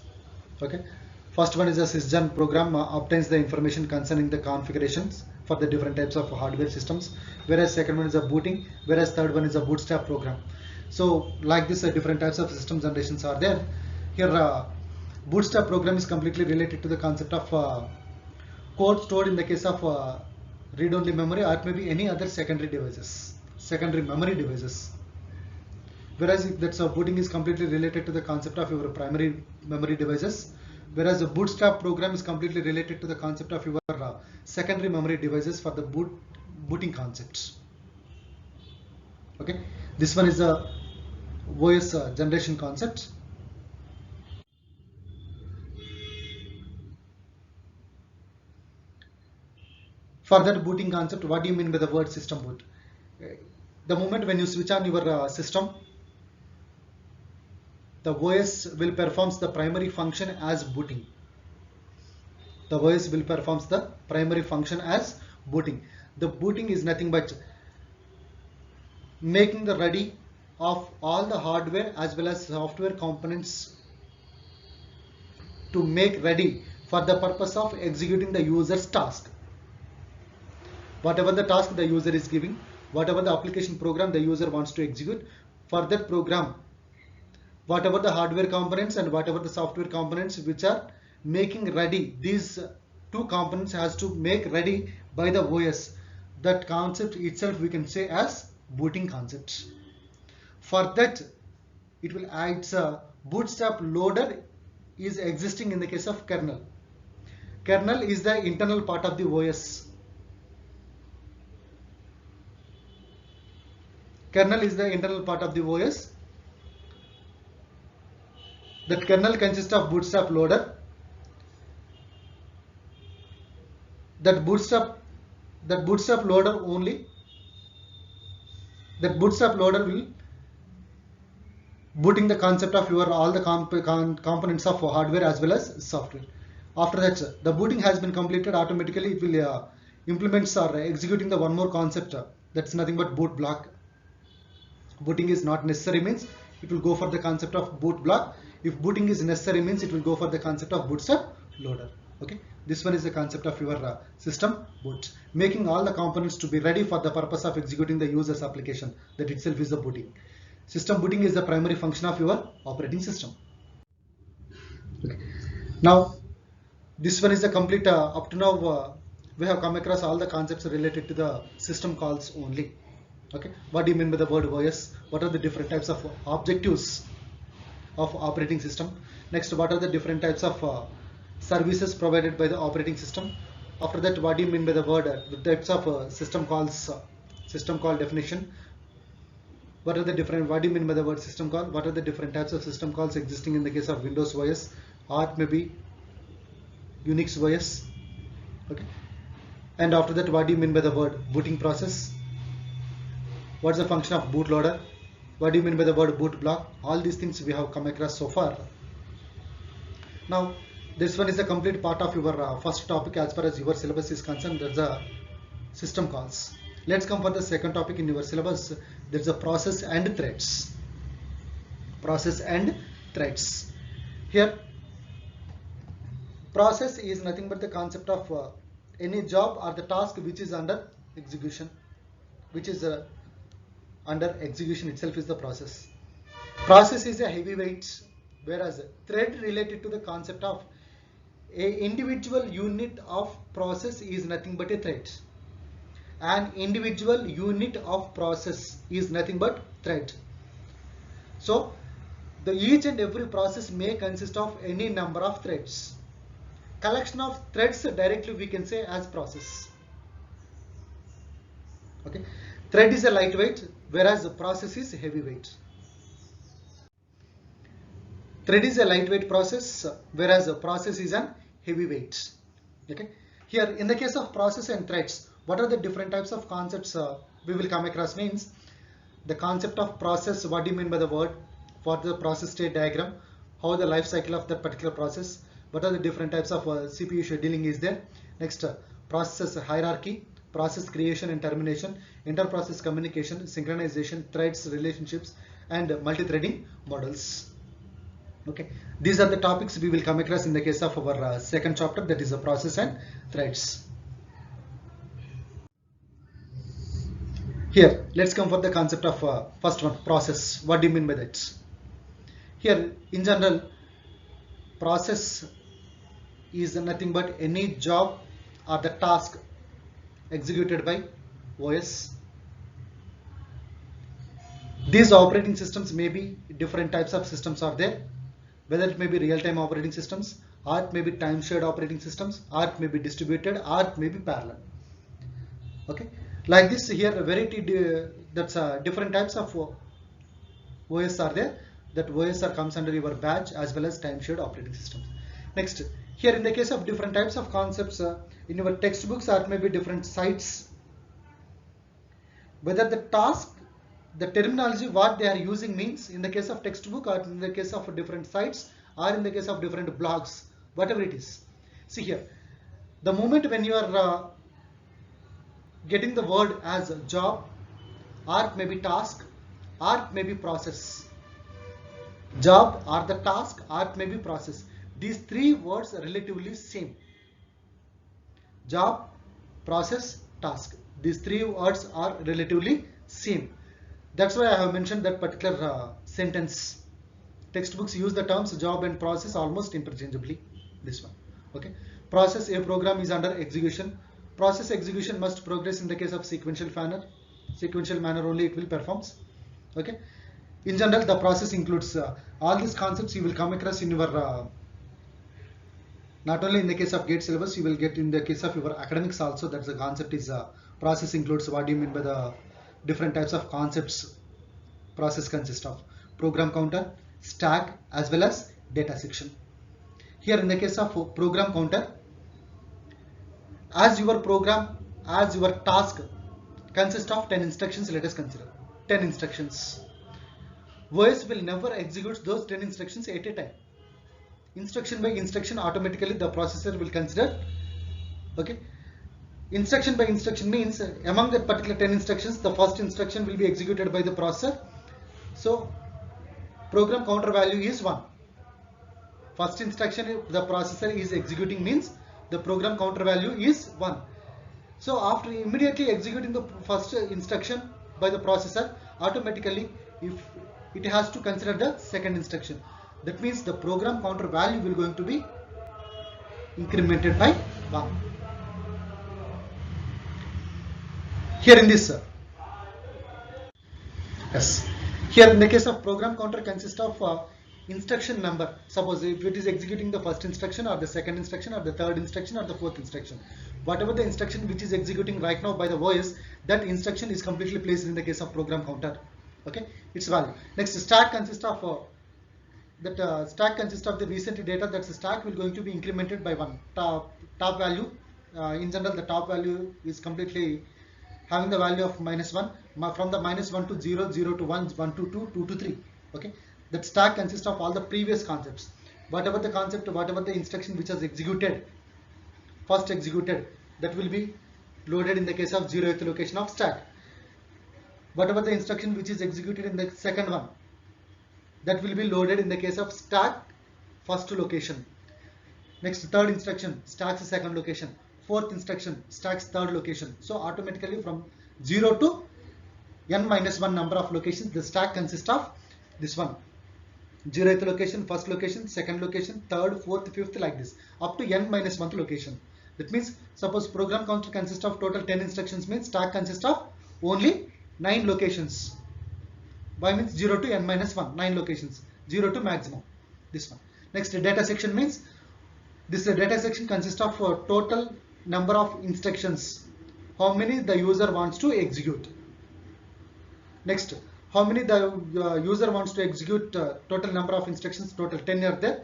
S1: Okay. First one is a sysgen program, obtains the information concerning the configurations for the different types of hardware systems. Whereas second one is a booting. Whereas third one is a bootstrap program. So like this, different types of system generations are there. Here, bootstrap program is completely related to the concept of code stored in the case of read-only memory, or maybe any other secondary devices, secondary memory devices. Whereas if that's booting is completely related to the concept of your primary memory devices. Whereas the bootstrap program is completely related to the concept of your secondary memory devices for the booting concepts. Okay, this one is a OS generation concept. For that booting concept, what do you mean by the word system boot? The moment when you switch on your system, the OS will performs the primary function as booting. The OS will performs the primary function as booting. The booting is nothing but making the ready of all the hardware as well as software components to make ready for the purpose of executing the user's task. Whatever the task the user is giving, whatever the application program the user wants to execute, for that program, whatever the hardware components and whatever the software components which are making ready, these two components has to make ready by the OS. That concept itself we can say as booting concept. For that, it will add bootstrap loader is existing in the case of kernel. Kernel is the internal part of the OS. Kernel is the internal part of the OS. That kernel consists of bootstrap loader. That bootstrap loader only. That bootstrap loader will booting the concept of your all the components of hardware as well as software. After that, the booting has been completed, automatically it will implements or executing the one more concept. That's nothing but boot block. Booting is not necessary means it will go for the concept of boot block. If booting is necessary means it will go for the concept of bootstrap loader. Okay, this one is the concept of your system boot, making all the components to be ready for the purpose of executing the user's application. That itself is the booting. System booting is the primary function of your operating system. Okay. Now this one is the complete up to now we have come across all the concepts related to the system calls only. Okay, what do you mean by the word OS? What are the different types of objectives of operating system? Next, what are the different types of services provided by the operating system? After that, what do you mean by the word the types of system calls, system call definition? What are the different, what do you mean by the word system call? What are the different types of system calls existing in the case of Windows OS or maybe Unix OS? Okay, and after that, what do you mean by the word booting process? What's the function of bootloader? What do you mean by the word boot block? All these things we have come across so far. Now this one is a complete part of your first topic as far as your syllabus is concerned. There's a system calls. Let's come for the second topic in your syllabus. There's a process and threads. Process and threads. Here process is nothing but the concept of any job or the task which is under execution, which is under execution itself is the process. Process is a heavyweight, whereas thread related to the concept of a individual unit of process is nothing but a thread. An individual unit of process is nothing but thread. So the each and every process may consist of any number of threads. Collection of threads directly we can say as process. Okay, thread is a lightweight, whereas the process is heavyweight. Thread is a lightweight process, whereas the process is an heavyweight. Okay, here in the case of process and threads, what are the different types of concepts we will come across means the concept of process. What do you mean by the word? For the process state diagram, how the life cycle of that particular process. What are the different types of CPU scheduling is there? Next, process hierarchy, process creation and termination, inter-process communication, synchronization, threads, relationships, and multi-threading models. Okay, these are the topics we will come across in the case of our second chapter, that is the process and threads. Here, let's come for the concept of first one, process. What do you mean by that? Here, in general, process is nothing but any job or the task executed by OS. These operating systems may be different types of systems are there, whether it may be real-time operating systems, or it may be time-shared operating systems, or it may be distributed, or it may be parallel. Okay, like this here, a variety that's different types of OS are there. That OS comes under your batch as well as time-shared operating systems. Next, here in the case of different types of concepts in your textbooks, or it may be different sites, whether the task, the terminology what they are using means in the case of textbook or in the case of different sites or in the case of different blogs, whatever it is. See here, the moment when you are getting the word as job, or it may be task, or it may be process. Job or the task, or it may be process. These three words are relatively same. Job, process, task. These three words are relatively same. That's why I have mentioned that particular sentence. Textbooks use the terms job and process almost interchangeably. This one. Okay. Process, a program is under execution. Process execution must progress in the case of sequential manner. Sequential manner only it will performs. Okay. In general, the process includes all these concepts you will come across in your not only in the case of GATE syllabus, you will get in the case of your academics also. That's the concept is process includes what do you mean by the different types of concepts process consists of: program counter, stack, as well as data section. Here in the case of program counter, as your program, as your task consists of 10 instructions, let us consider 10 instructions. OS will never execute those 10 instructions at a time. Instruction by instruction, automatically the processor will consider. Okay, instruction by instruction means among that particular 10 instructions, the first instruction will be executed by the processor. So program counter value is 1. First instruction the processor is executing means the program counter value is 1. So after immediately executing the first instruction by the processor, automatically if it has to consider the second instruction, that means the program counter value will going to be incremented by 1. Here in this yes, here in the case of program counter consists of instruction number. Suppose if it is executing the first instruction or the second instruction or the third instruction or the fourth instruction, whatever the instruction which is executing right now by the OS, that instruction is completely placed in the case of program counter. Okay, its value. Next, stack consists of stack consists of the recent data. That's the stack will going to be incremented by 1. Top value, in general the top value is completely having the value of -1. From the -1 to 0, 0 to 1, 1 to 2, 2 to 3. Okay, that stack consists of all the previous concepts. Whatever the concept, whatever the instruction which was executed, first executed, that will be loaded in the case of 0th location of stack. Whatever the instruction which is executed in the second one, that will be loaded in the case of stack first location. Next, third instruction, stack's second location. Fourth instruction, stack's third location. So automatically from 0 to n-1 number of locations, the stack consists of this one: 0th location, first location, second location, third, fourth, fifth, like this up to n-1th location. That means suppose program counter consists of total 10 instructions, means stack consists of only 9 locations. By means 0 to n-1, 9 locations, 0 to maximum, this one. Next, data section means this data section consists of total number of instructions, how many the user wants to execute. Next, how many the user wants to execute, total number of instructions, total 10 are there.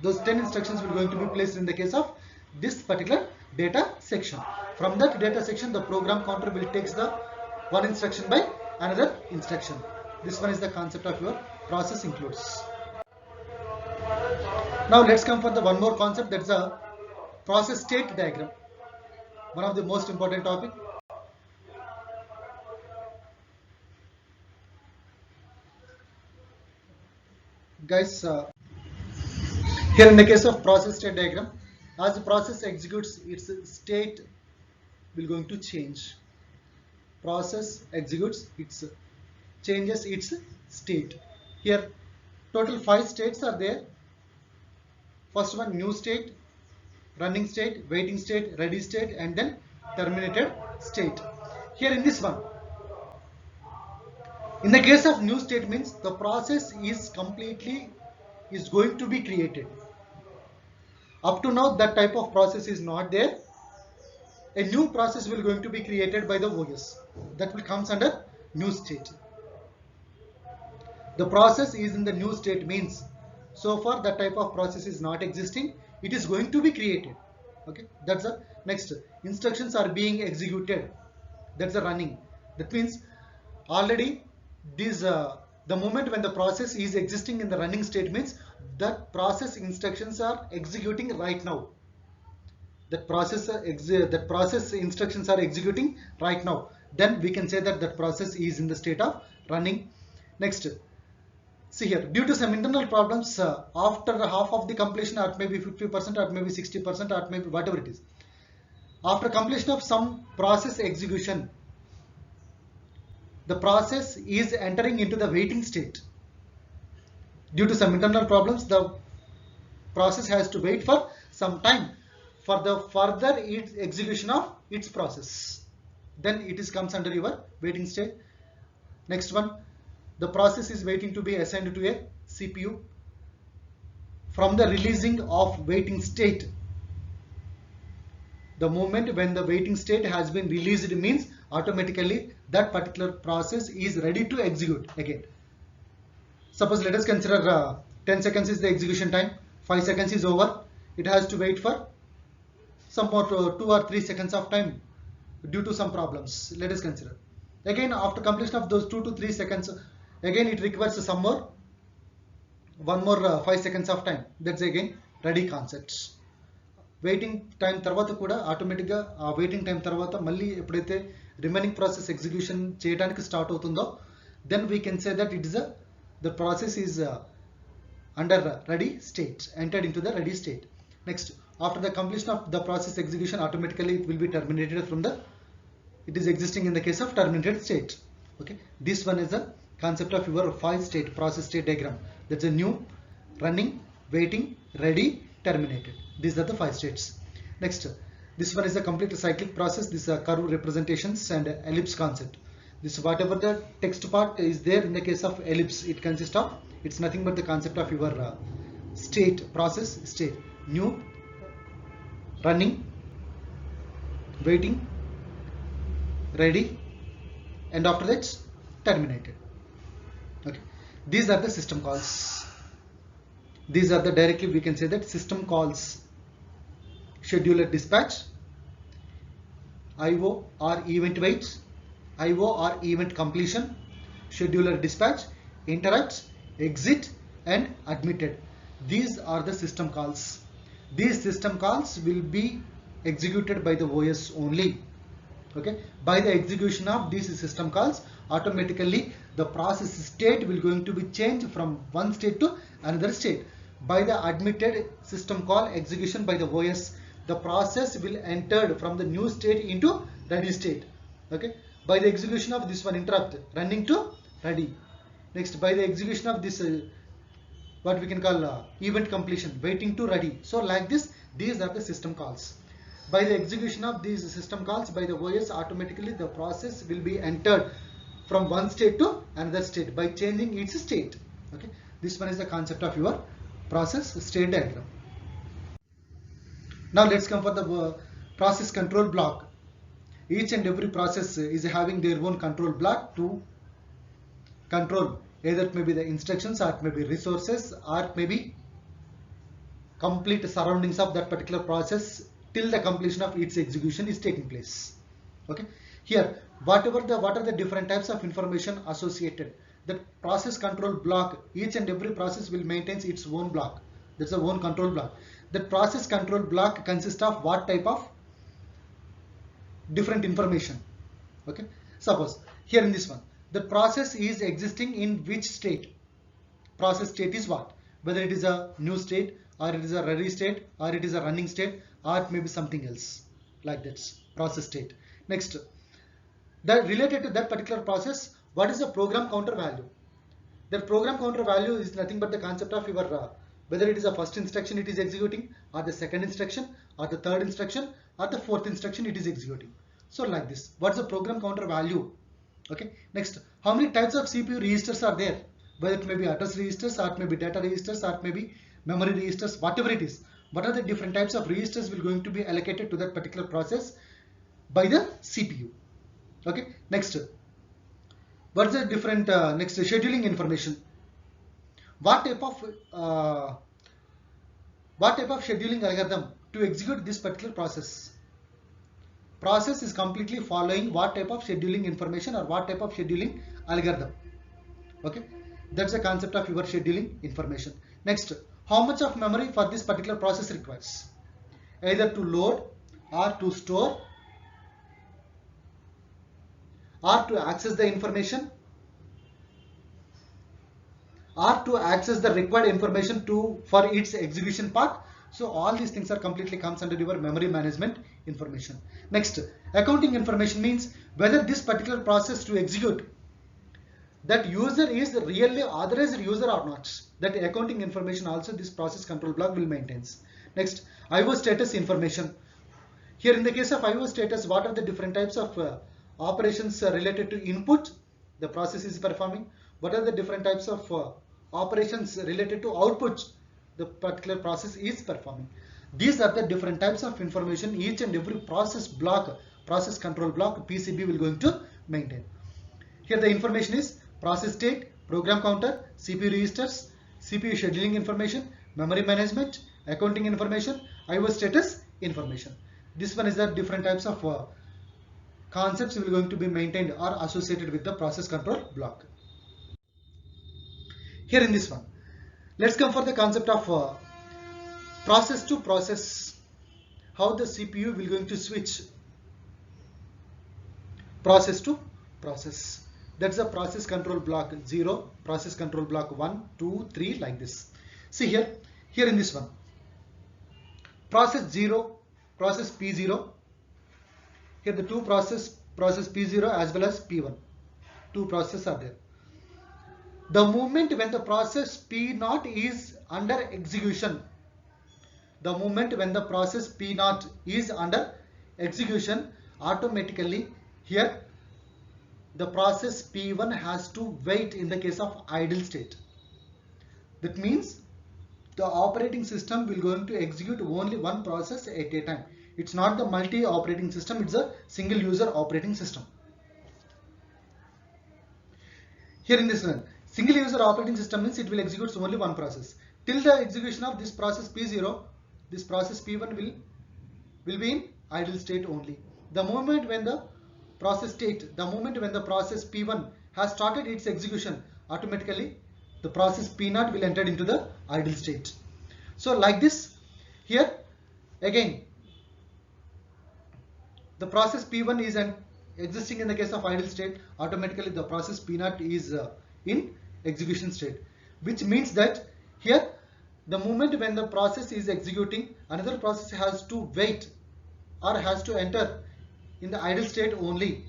S1: Those 10 instructions will going to be placed in the case of this particular data section. From that data section, the program counter will take the one instruction by another instruction. This one is the concept of your process includes. Now let's come for the one more concept, that's a process state diagram, one of the most important topic. Guys, here in the case of process state diagram, as the process executes, its state will going to change. Process executes, its changes its state. Here total 5 states are there. First one, new state, running state, waiting state, ready state, and then terminated state. Here in this one, in the case of new state means the process is completely going to be created. Up to now that type of process is not there. A new process will going to be created by the OS, that will comes under new state. The process is in the new state means so far that type of process is not existing, it is going to be created. Okay, that's the next. Instructions are being executed, that's the running. That means already this the moment when the process is existing in the running state means that process instructions are executing right now. That process instructions are executing right now. Then we can say that that process is in the state of running. Next, see here, due to some internal problems, after half of the completion, or maybe 50%, or maybe 60%, or maybe whatever it is, after completion of some process execution, the process is entering into the waiting state. Due to some internal problems, the process has to wait for some time for the further execution of its process. Then it is comes under your waiting state. Next one, the process is waiting to be assigned to a CPU. From the releasing of waiting state, the moment when the waiting state has been released means automatically that particular process is ready to execute again. Suppose let us consider 10 seconds is the execution time, 5 seconds is over, it has to wait for some more 2 or 3 seconds of time due to some problems. Let us consider again, after completion of those 2 to 3 seconds, again it requires some more 5 seconds of time. That's again ready concepts. Waiting time తర్వాత కూడా ఆటోమేటిక్గా ఆ waiting time తర్వాత మళ్ళీ ఎప్పుడైతే remaining process execution చేయడానికి start అవుతుందో, then we can say that it is the process is under ready state, entered into the ready state. Next, after the completion of the process execution, automatically it will be terminated from the, it is existing in the case of terminated state. Okay, this one is the concept of your 5-state process state diagram. That's a new, running, waiting, ready, terminated. These are the 5 states. Next, this one is a complete cyclic process. This is curve representations and ellipse concept. This, whatever the text part is there in the case of ellipse, it consists of, it's nothing but the concept of your state, process state, new, running, waiting, ready, and after that terminated. Okay, these are the system calls. These are the, directly we can say that system calls: scheduler dispatch, IO or event wait, IO or event completion, scheduler dispatch, interrupt, exit, and admitted. These are the system calls. These system calls will be executed by the OS only. Okay, by the execution of these system calls, automatically the process state will going to be changed from one state to another state. By the admitted system call execution by the OS, the process will enter from the new state into ready state. Okay, by the execution of this one, interrupt, running to ready. Next, by the execution of this what we can call event completion, waiting to ready. So like this, these are the system calls. By the execution of these system calls by the OS, automatically the process will be entered from one state to another state by changing its state. Okay, this one is the concept of your process state diagram. Now let's come for the process control block. Each and every process is having their own control block to control, either it may be the instructions, or it may be resources, or it may be complete surroundings of that particular process till the completion of its execution is taking place. Okay, here what are the different types of information associated. The process control block, each and every process will maintain its own block. That's a own control block. The process control block consists of what type of different information. Okay, suppose here in this one, the process is existing in which state. Process state is what? Whether it is a new state, or it is a ready state, or it is a running state, or it may be something else, like that process state. Next, that related to that particular process, what is the program counter value? The program counter value is nothing but the concept of your whether it is a first instruction it is executing, or the second instruction, or the third instruction, or the fourth instruction it is executing. So like this, what's the program counter value? Okay, next, how many types of CPU registers are there? Whether it may be address registers, or it may be data registers, or it may be memory registers, whatever it is. What are the different types of registers will going to be allocated to that particular process by the CPU? Okay, next, what's the different next, scheduling information. What type of scheduling algorithm to execute this particular process? Process is completely following what type of scheduling information or what type of scheduling algorithm. Okay, that's the concept of your scheduling information. Next, how much of memory for this particular process requires, either to load, or to store, or to access the information, or to access the required information for its execution part. So all these things are completely comes under your memory management information. Next, accounting information means whether this particular process to execute, that user is really authorized user or not. That accounting information also this process control block will maintain. Next, IO status information. Here in the case of IO status, what are the different types of operations related to input the process is performing? What are the different types of operations related to output the particular process is performing? These are the different types of information each and every process block, process control block PCB will going to maintain. Here the information is process state, program counter, CPU registers, CPU scheduling information, memory management, accounting information, IO status information. This one is the different types of concepts will going to be maintained or associated with the process control block. Here in this one, let's come for the concept of process to process. How the CPU will going to switch process to process. That's the process control block 0, process control block 1, 2, 3, like this. See here in this one, process 0, process P0. Here the two process P0 as well as P1. Two processes are there. The moment when the process P0 is under execution, the moment when the process P0 is under execution, automatically here the process P1 has to wait in the case of idle state. That means the operating system will going to execute only one process at a time. It's not the multi operating system, it's a single user operating system. Here in this one, single user operating system means it will execute only one process. Till the execution of this process P0, this process P1 will be in idle state only. The moment when the process P1 has started its execution, automatically the process P0 will enter into the idle state. So like this, here again the process P1 is existing in the case of idle state, automatically the process P0 is in execution state, which means that here the moment when the process is executing, another process has to wait or has to enter in the idle state only.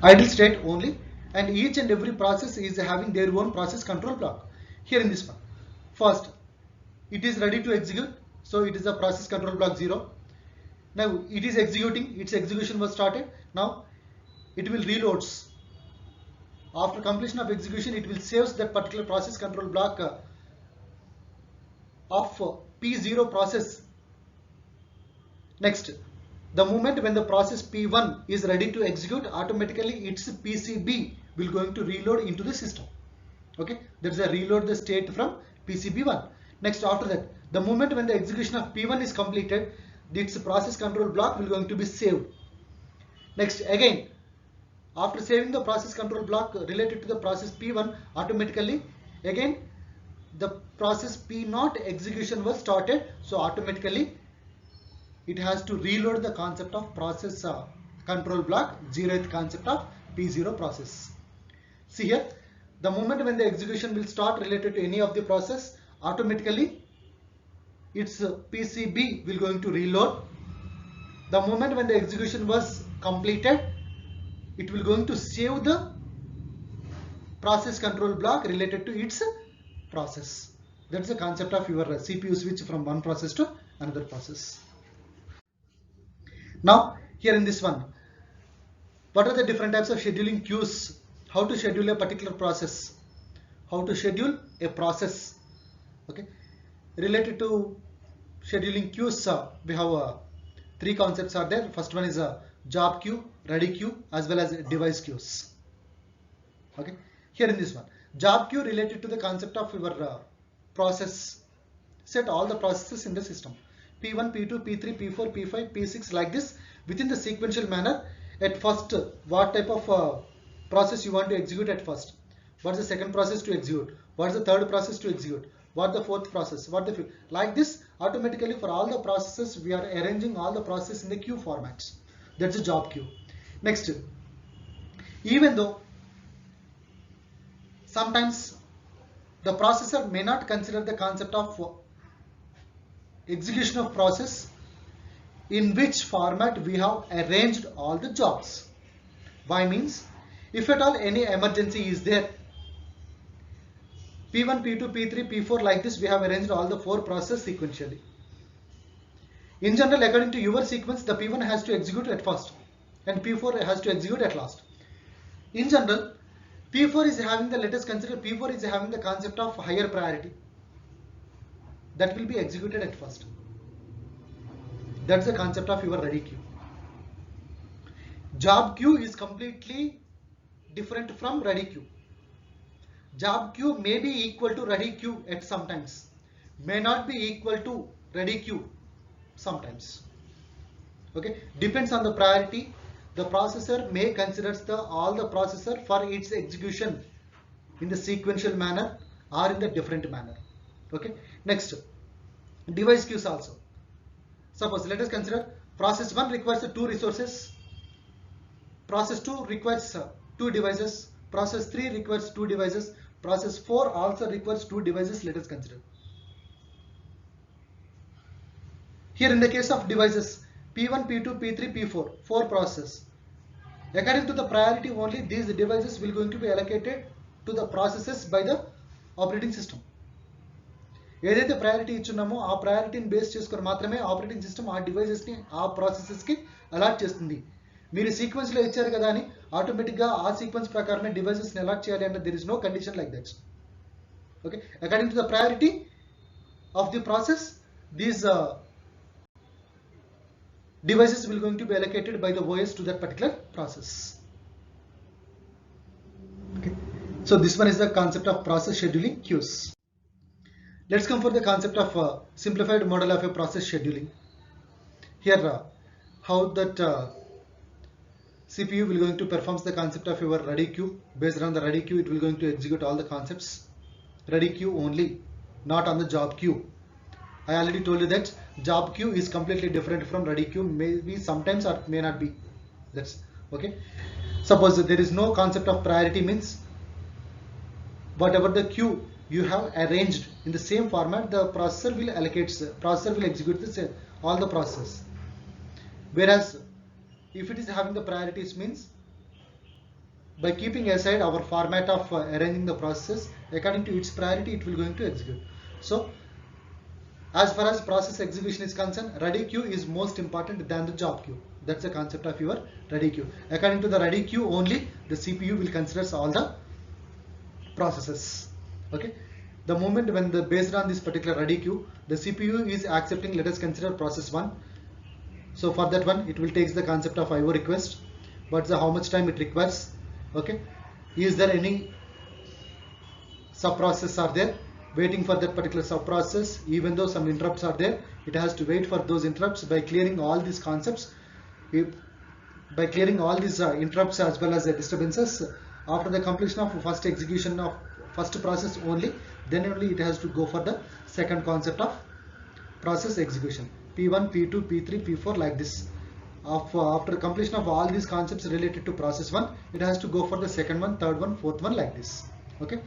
S1: And each and every process is having their own process control block. Here in this one, first it is ready to execute, so it is a process control block 0. Now it is executing, its execution was started. Now it will reloads. After completion of execution, it will save that particular process control block of P0 process. Next, the moment when the process P1 is ready to execute, automatically its PCB will going to reload into the system. Okay, that's a reload the state from PCB1. Next, after that, the moment when the execution of P1 is completed, its process control block will going to be saved. Next, again, after saving the process control block related to the process P1, automatically again the process P0 execution was started, so automatically it has to reload the concept of process control block 0th concept of P0 process. See here, the moment when the execution will start related to any of the process, automatically its PCB will going to reload. The moment when the execution was completed, it will going to save the process control block related to its process. That's the concept of your CPU switch from one process to another process. Now here in this one, what are the different types of scheduling queues? How to schedule a particular process? How to schedule a process? Okay, related to scheduling queues, we have three concepts are there. First one is a job queue, ready queue, as well as device queues. Okay, here in this one, job queue related to the concept of your process. Set all the processes in the system, P1, P2, P3, P4, P5, P6, like this within the sequential manner. At first, what type of process you want to execute at first? What is the second process to execute? What is the third process to execute? What the fourth process? What the fifth? Like this, automatically for all the processes, we are arranging all the processes in the queue formats. That's a job queue. Next, even though sometimes the processor may not consider the concept of execution of process, in which format we have arranged all the jobs. Why means, if at all any emergency is there, P1, P2, P3, P4, like this we have arranged all the four processes sequentially. In general, according to your sequence, the P1 has to execute at first and P4 has to execute at last. In general, P4 is having the, let us consider P4 is having the concept of higher priority. That will be executed at first. That's the concept of your ready queue. Job queue is completely different from ready queue. Job queue may be equal to ready queue at sometimes, may not be equal to ready queue sometimes. Okay, depends on the priority. The processor may consider all the processor for its execution in the sequential manner or in the different manner. Okay, next, device queues also. Suppose let us consider process 1 requires 2 resources, process 2 requires 2 devices, process 3 requires 2 devices, process 4 also requires 2 devices. Let us consider. Here in the case of devices P1, P2, P3, P4, 4 processes. According to the priority only, these devices will going to be allocated to the processes by the operating system. ఏదైతే priority ఇచ్చున్నామో ఆ ప్రయారిటీని base చేసుకొని మాత్రమే operating system ఆ డివైసెస్ని ఆ ప్రాసెసెస్కి allot చేస్తుంది. మీరు సీక్వెన్స్లో ఇచ్చారు కదా అని ఆటోమేటిక్గా ఆ సీక్వెన్స్ ప్రకారమే డివైసెస్ని అలాట్ చేయాలి అంటే there is no condition like that. Okay, according to the priority of the process these devices will going to be allocated by the OS to that particular process. Okay, so this one is the concept of process scheduling queues. Let's come for the concept of simplified model of a process scheduling. Here how that CPU will going to perform the concept of your ready queue. Based on the ready queue, it will going to execute all the concepts. Ready queue only, not on the job queue. I already told you that job queue is completely different from ready queue. Maybe sometimes or may not be. That's okay. Suppose that there is no concept of priority, means whatever the queue you have arranged in the same format, the processor will execute this all the processes. Whereas if it is having the priorities, means by keeping aside our format of arranging the processes according to its priority, it will going to execute. So as far as process execution is concerned, ready queue is most important than the job queue. That's the concept of your ready queue. According to the ready queue only, the CPU will consider all the processes. Okay, the moment when the based on this particular ready queue, the CPU is accepting, let us consider process 1. So for that one, it will take the concept of IO request, but how much time it requires. Okay, is there any sub process are there waiting for that particular sub process? Even though some interrupts are there, it has to wait for those interrupts. By clearing all these concepts, by clearing all these interrupts as well as the disturbances, after the completion of first execution of first process only, then only it has to go for the second concept of process execution. P1, P2, P3, P4, like this. After completion of all these concepts related to process 1, it has to go for the second one, third one, fourth one, like this. Okay,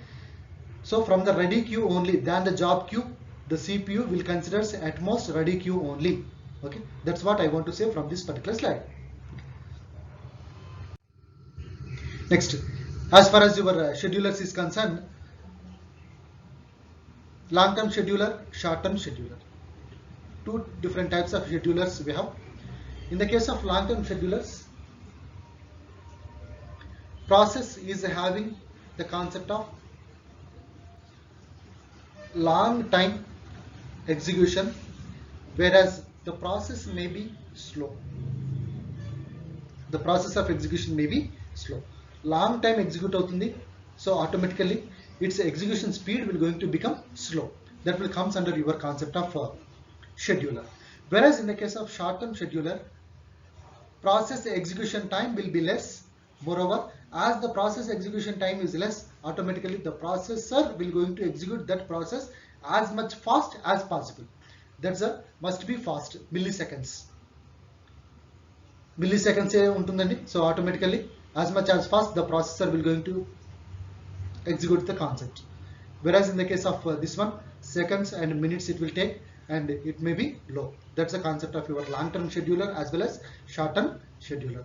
S1: so from the ready queue only, than the job queue, the CPU will consider at most ready queue only. Okay, that's what I want to say from this particular slide. Next, as far as your schedulers is concerned, long-term scheduler, short-term scheduler. Two different types of schedulers we have. In the case of long-term schedulers, process is having the concept of long time execution, whereas the process may be slow. The process of execution may be slow. Long time execute avutundi, so automatically its execution speed will going to become slow. That will comes under your concept of scheduler. Whereas in the case of short term scheduler, process execution time will be less. Moreover, as the process execution time is less, automatically the processor will going to execute that process as much fast as possible. That's a must be fast, milliseconds untundandi. So automatically as much as fast the processor will going to execute the concept. Whereas in the case of this one, seconds and minutes it will take, and it may be low. That's the concept of your long term scheduler as well as short term scheduler.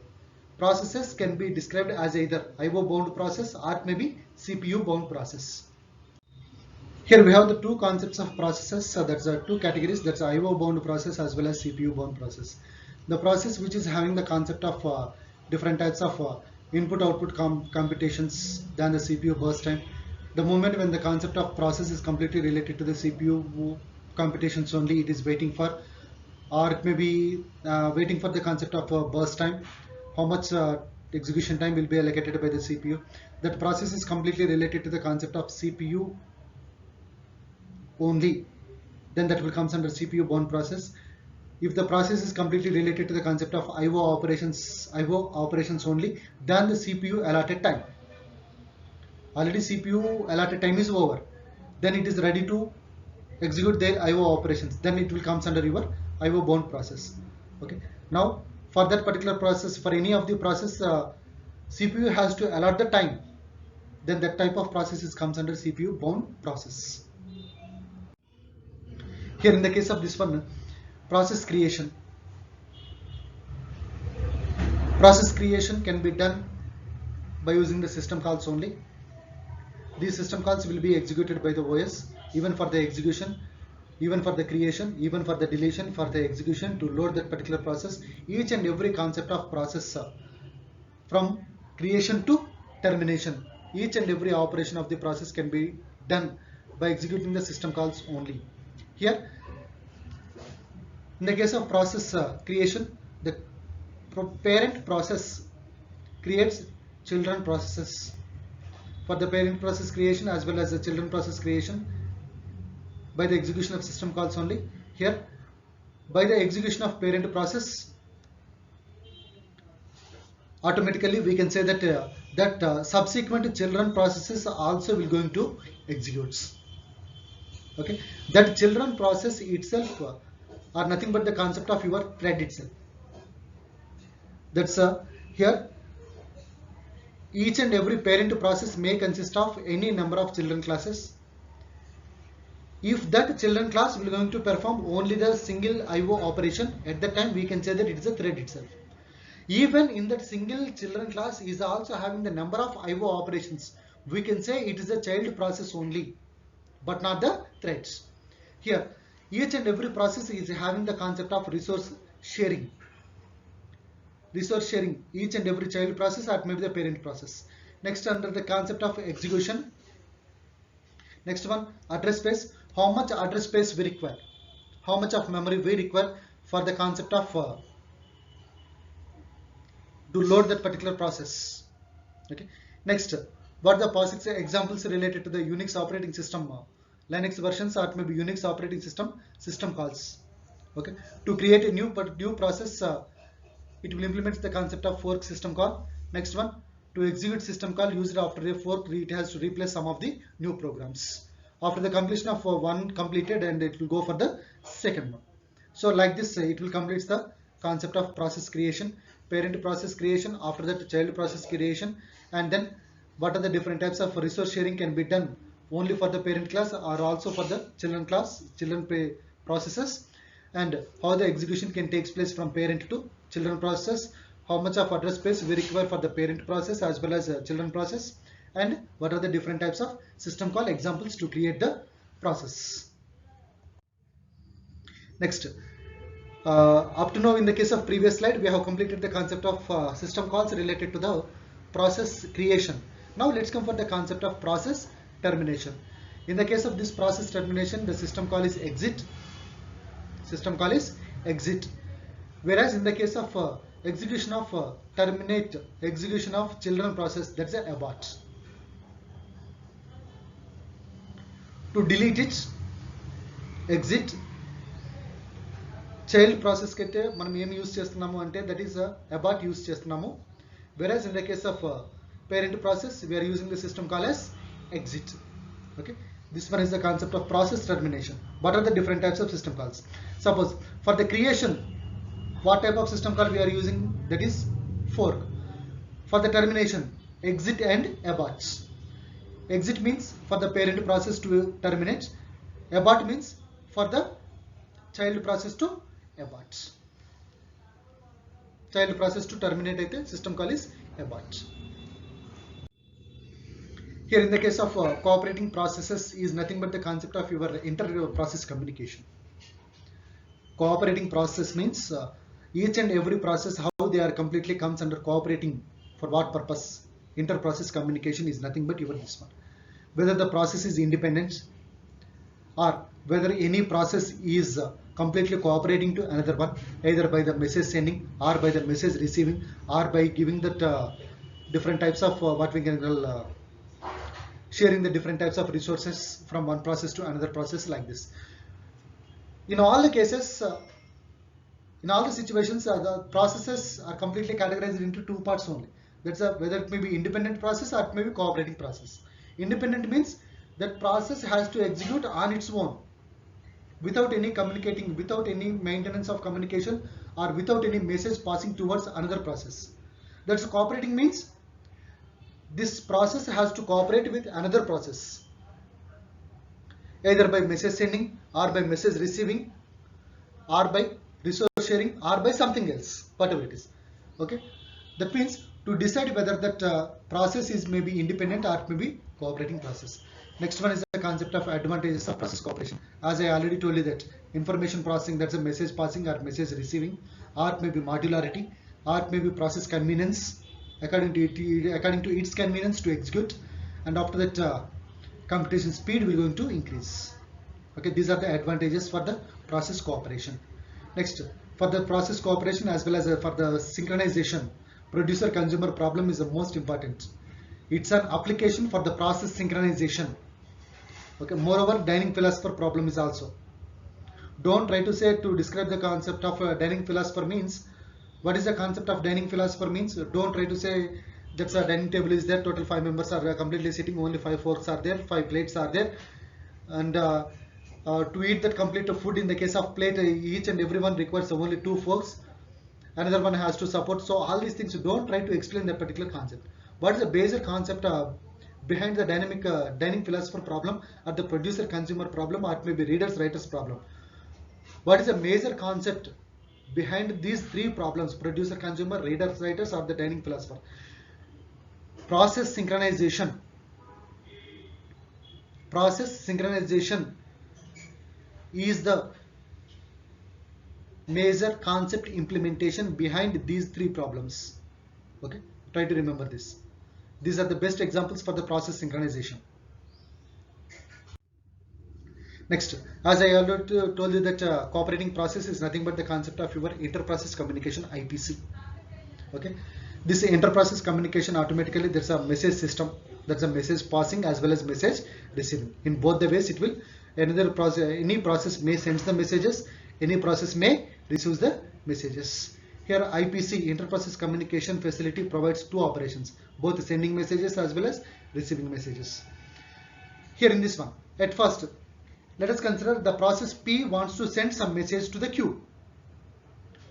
S1: Processes can be described as either IO bound process or it may be CPU bound process. Here we have the two concepts of processes. So that's two categories. That's IO bound process as well as CPU bound process. The process which is having the concept of different types of input output computations than the CPU burst time. The moment when the concept of process is completely related to the CPU computations only, it is waiting for, or it may be waiting for the concept of burst time. How much execution time will be allocated by the CPU. That process is completely related to the concept of CPU only, then that will comes under CPU bound process. If the process is completely related to the concept of IO operations only, then the CPU allotted time. Already CPU allotted time is over, then it is ready to execute their IO operations, then it will comes under your IO bound process. Okay, now for that particular process, for any of the process, CPU has to allot the time. then that type of processes comes under CPU bound process. Here in the case of this one, process creation. Process creation can be done by using the system calls only. These system calls will be executed by the OS even for the execution, even for the creation, even for the deletion, for the execution to load that particular process. Each and every concept of process from creation to termination, each and every operation of the process can be done by executing the system calls only. Here, in the case of process creation, the parent process creates children processes. For the parent process creation as well as the children process creation by the execution of system calls only. Here, by the execution of parent process, automatically we can say that subsequent children processes also will going to execute. Okay, that children process itself are nothing but the concept of your thread itself. That's here each and every parent process may consist of any number of children classes. If that children class will going to perform only the single IO operation, at that time we can say that it is a thread itself. Even in that single children class is also having the number of IO operations, we can say it is a child process only, but not the threads. Here, each and every process is having the concept of resource sharing. Resource sharing, each and every child process or maybe the parent process. Next, under the concept of execution. Next one, address space. How much address space we require? How much of memory we require for the concept of to load that particular process? Okay. Next, what the POSIX examples related to the Unix operating system, Linux versions or maybe Unix operating system calls. Okay. To create a new process, it will implement the concept of fork system call. Next one, to execute system call used after a fork, it has to replace some of the new programs. After the completion of one completed, and it will go for the second one. So like this, it will complete the concept of process creation, parent process creation, after that child process creation, and then what are the different types of resource sharing can be done only for the parent class or also for the children class, processes, and how the execution can take place from parent to children process, how much of address space we require for the parent process as well as children process, and what are the different types of system call examples to create the process. Next, up to now in the case of previous slide, we have completed the concept of system calls related to the process creation. Now let's come for the concept of process termination. In the case of this process termination, the system call is exit. System call is exit. Whereas in the case of execution of terminate, execution of children process, that's a abort. To delete it, exit. Child process ki aithe manam em use chestunnamo ante that is abort use chestunnamo. Whereas in the case of parent process, we are using the system call as exit. Okay, this one is the concept of process termination. What are the different types of system calls? Suppose for the creation, what type of system call we are using? That is fork. For the termination, exit and abort. Exit means for the parent process to terminate. Abort means for the child process to abort. Child process to terminate aithe system call is abort. Here in the case of cooperating processes is nothing but the concept of your inter-process communication. Cooperating process means each and every process, how they are completely comes under cooperating, for what purpose? Inter-process communication is nothing but your this one. Whether the process is independent or whether any process is completely cooperating to another one, either by the message sending or by the message receiving or by giving that different types of what we can call sharing the different types of resources from one process to another process, like this. In all the cases, in all the situations, the processes are completely categorized into two parts only. That's whether it may be independent process or it may be cooperating process. Independent means that process has to execute on its own without any communicating, without any maintenance of communication or without any message passing towards another process. That's cooperating means this process has to cooperate with another process, either by message sending or by message receiving or by resource sharing or by something else, whatever it is. Okay, that means to decide whether that process is maybe independent or maybe cooperating process. Next one is the concept of advantages of process cooperation. As I already told you that information processing, that's a message passing or message receiving, or maybe modularity, or maybe process convenience according to its convenience to execute, and after that computation speed will going to increase. Okay, these are the advantages for the process cooperation. Next, for the process cooperation as well as for the synchronization, producer consumer problem is the most important. It's an application for the process synchronization. Okay, moreover, dining philosopher problem is also. Don't try to say to describe the concept of dining philosopher means. What is the concept of dining philosopher means? Don't try to say that's a dining table is there, total 5 members are completely sitting, only 5 forks are there, 5 plates are there, and to eat that complete food, in the case of plate, each and everyone requires only 2 forks, another one has to support. So all these things, don't try to explain that particular concept. What is the basic concept behind the dining philosopher problem, or the producer consumer problem, or maybe readers writers problem? What is the major concept behind these 3 problems: producer consumer, readers writers, or the dining philosopher? Process synchronization. Process synchronization is the major concept implementation behind these 3 problems. Okay, try to remember this. These are the best examples for the process synchronization. Next, as I already told you that cooperating process is nothing but the concept of your inter-process communication, IPC. Okay, this inter-process communication, automatically there's a message system, that's a message passing as well as message receiving. In both the ways it will, any process may send the messages, any process may receive the messages. Here IPC, inter-process communication facility, provides 2 operations, both sending messages as well as receiving messages. Here in this one, at first let us consider the process P wants to send some message to the queue.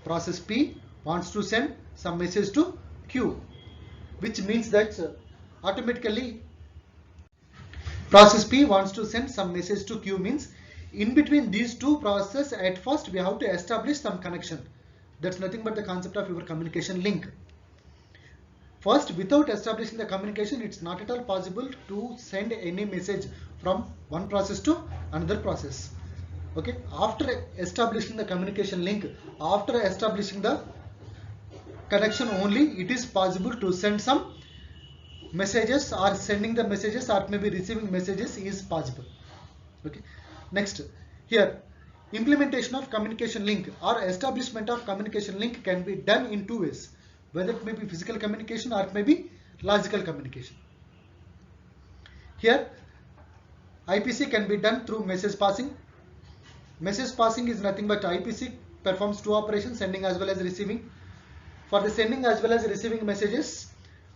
S1: Process P wants to send some message to queue, which means that automatically process P wants to send some message to queue means in between these 2 processes, at first we have to establish some connection. That's nothing but the concept of your communication link. First, without establishing the communication, it's not at all possible to send any message from one process to another process. Okay, after establishing the communication link, after establishing the connection only, it is possible to send some messages, or sending the messages or maybe receiving messages is possible. Okay, next, here implementation of communication link or establishment of communication link can be done in 2 ways, whether it may be physical communication or it may be logical communication. Here IPC can be done through message passing. Message passing is nothing but IPC performs 2 operations, sending as well as receiving. For the sending as well as receiving messages,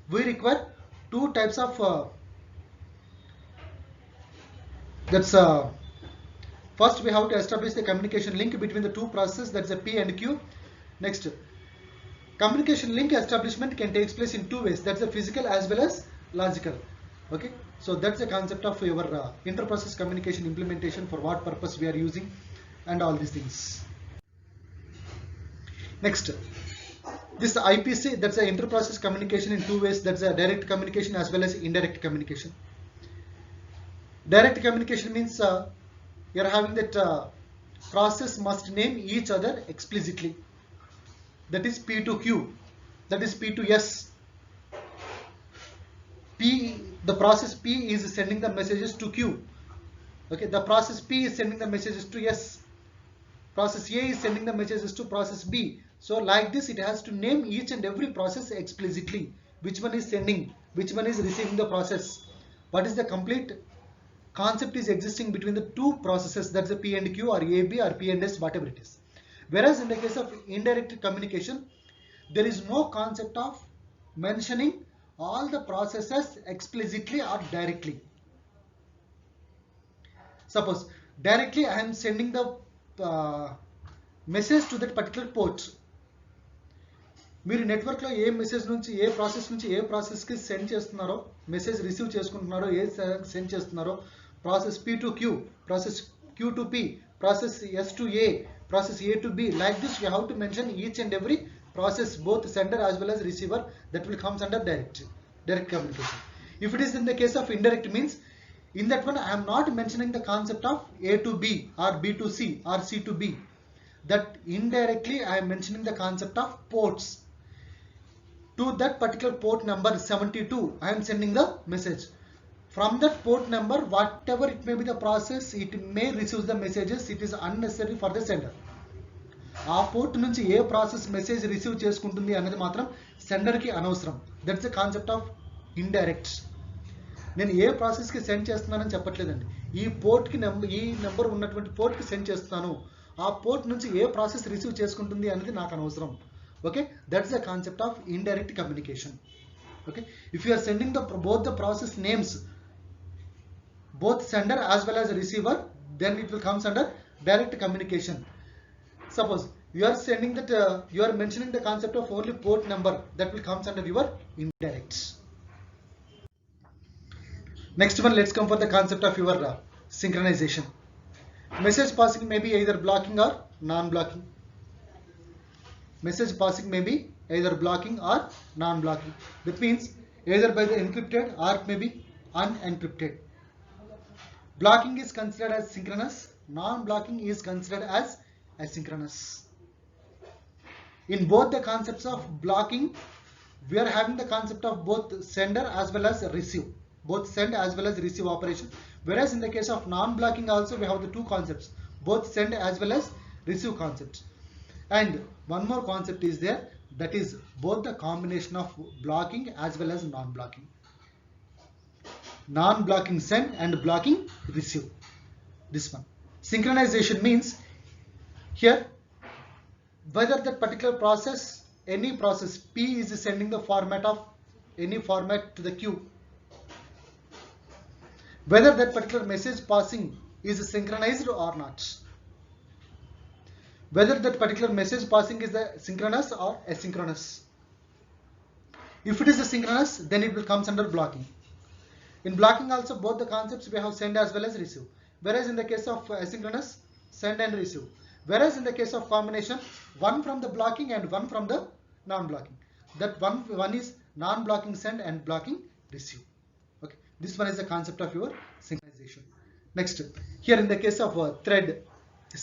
S1: we require 2 types of first we have to establish the communication link between the 2 processes, that's a P and Q. Next, communication link establishment can take place in 2 ways, that's the physical as well as logical. Okay, so that's the concept of your inter-process communication implementation, for what purpose we are using and all these things. Next, this IPC, that's the inter-process communication in 2 ways, that's a direct communication as well as indirect communication. Direct communication means you are having that process must name each other explicitly, that is P to Q, that is P to S. The process P is sending the messages to Q. Okay, the process P is sending the messages to S. Process A is sending the messages to process B. So like this, it has to name each and every process explicitly, which one is sending, which one is receiving the process, what is the complete concept is existing between the 2 processes, that's the P and Q or AB or P and S, whatever it is. Whereas in the case of indirect communication, there is no concept of mentioning all the processes explicitly or directly. Suppose directly I am sending the message to that particular port. మీరు నెట్వర్క్లో ఏ message నుంచి ఏ process నుంచి ఏ ప్రాసెస్కి send చేస్తున్నారో, message receive చేసుకుంటున్నారో, ఏ send చేస్తున్నారో, process P to Q, process Q to P, process S to A, process A to B. Like this, you have to mention each and every process, both sender as well as receiver. That will comes under direct communication. If it is in the case of indirect, means in that one I am not mentioning the concept of A to B or B to C or C to B. That indirectly I am mentioning the concept of ports. To that particular port number 72, I am sending the message. From that port number, whatever it may be the process, it may receive the messages. It is unnecessary for the sender. ఆ port నుంచి ఏ process message receive చేసుకుంటుంది అనేది మాత్రం సెండర్కి అనవసరం. That's the concept of indirect. నేను ఏ ప్రాసెస్కి send చేస్తున్నానని చెప్పట్లేదండి. ఈ పోర్ట్కి ఈ నెంబర్ ఉన్నటువంటి పోర్ట్కి సెండ్ చేస్తున్నాను. ఆ పోర్ట్ నుంచి ఏ ప్రాసెస్ రిసీవ్ చేసుకుంటుంది అనేది నాకు అనవసరం. Okay, that's the concept of indirect communication. Okay, if you are sending both the process names, both sender as well as receiver, then it will comes under direct communication. Suppose you are sending that you are mentioning the concept of only port number, that will comes under your indirect. Next one, let's come for the concept of your synchronization. Message passing may be either blocking or non-blocking. Message passing may be either blocking or non-blocking. That means either by the encrypted or it may be unencrypted. Blocking is considered as synchronous, non-blocking is considered as asynchronous. In both the concepts of blocking, we are having the concept of both sender as well as receive, both send as well as receive operation. Whereas in the case of non-blocking also we have the two concepts, both send as well as receive concepts. And one more concept is there, that is both the combination of blocking as well as non-blocking. Non-blocking send and blocking receive. This one. Synchronization means here whether that particular process, any process P is sending the format of any format to the Q, whether that particular message passing is synchronized or not, whether that particular message passing is the synchronous or asynchronous. If it is asynchronous, then it will comes under blocking. In blocking also both the concepts we have send as well as receive, whereas in the case of asynchronous, send and receive, whereas in the case of combination, one from the blocking and one from the non-blocking. That one is non-blocking send and blocking receive. Okay, this one is the concept of your synchronization. Next, here in the case of thread,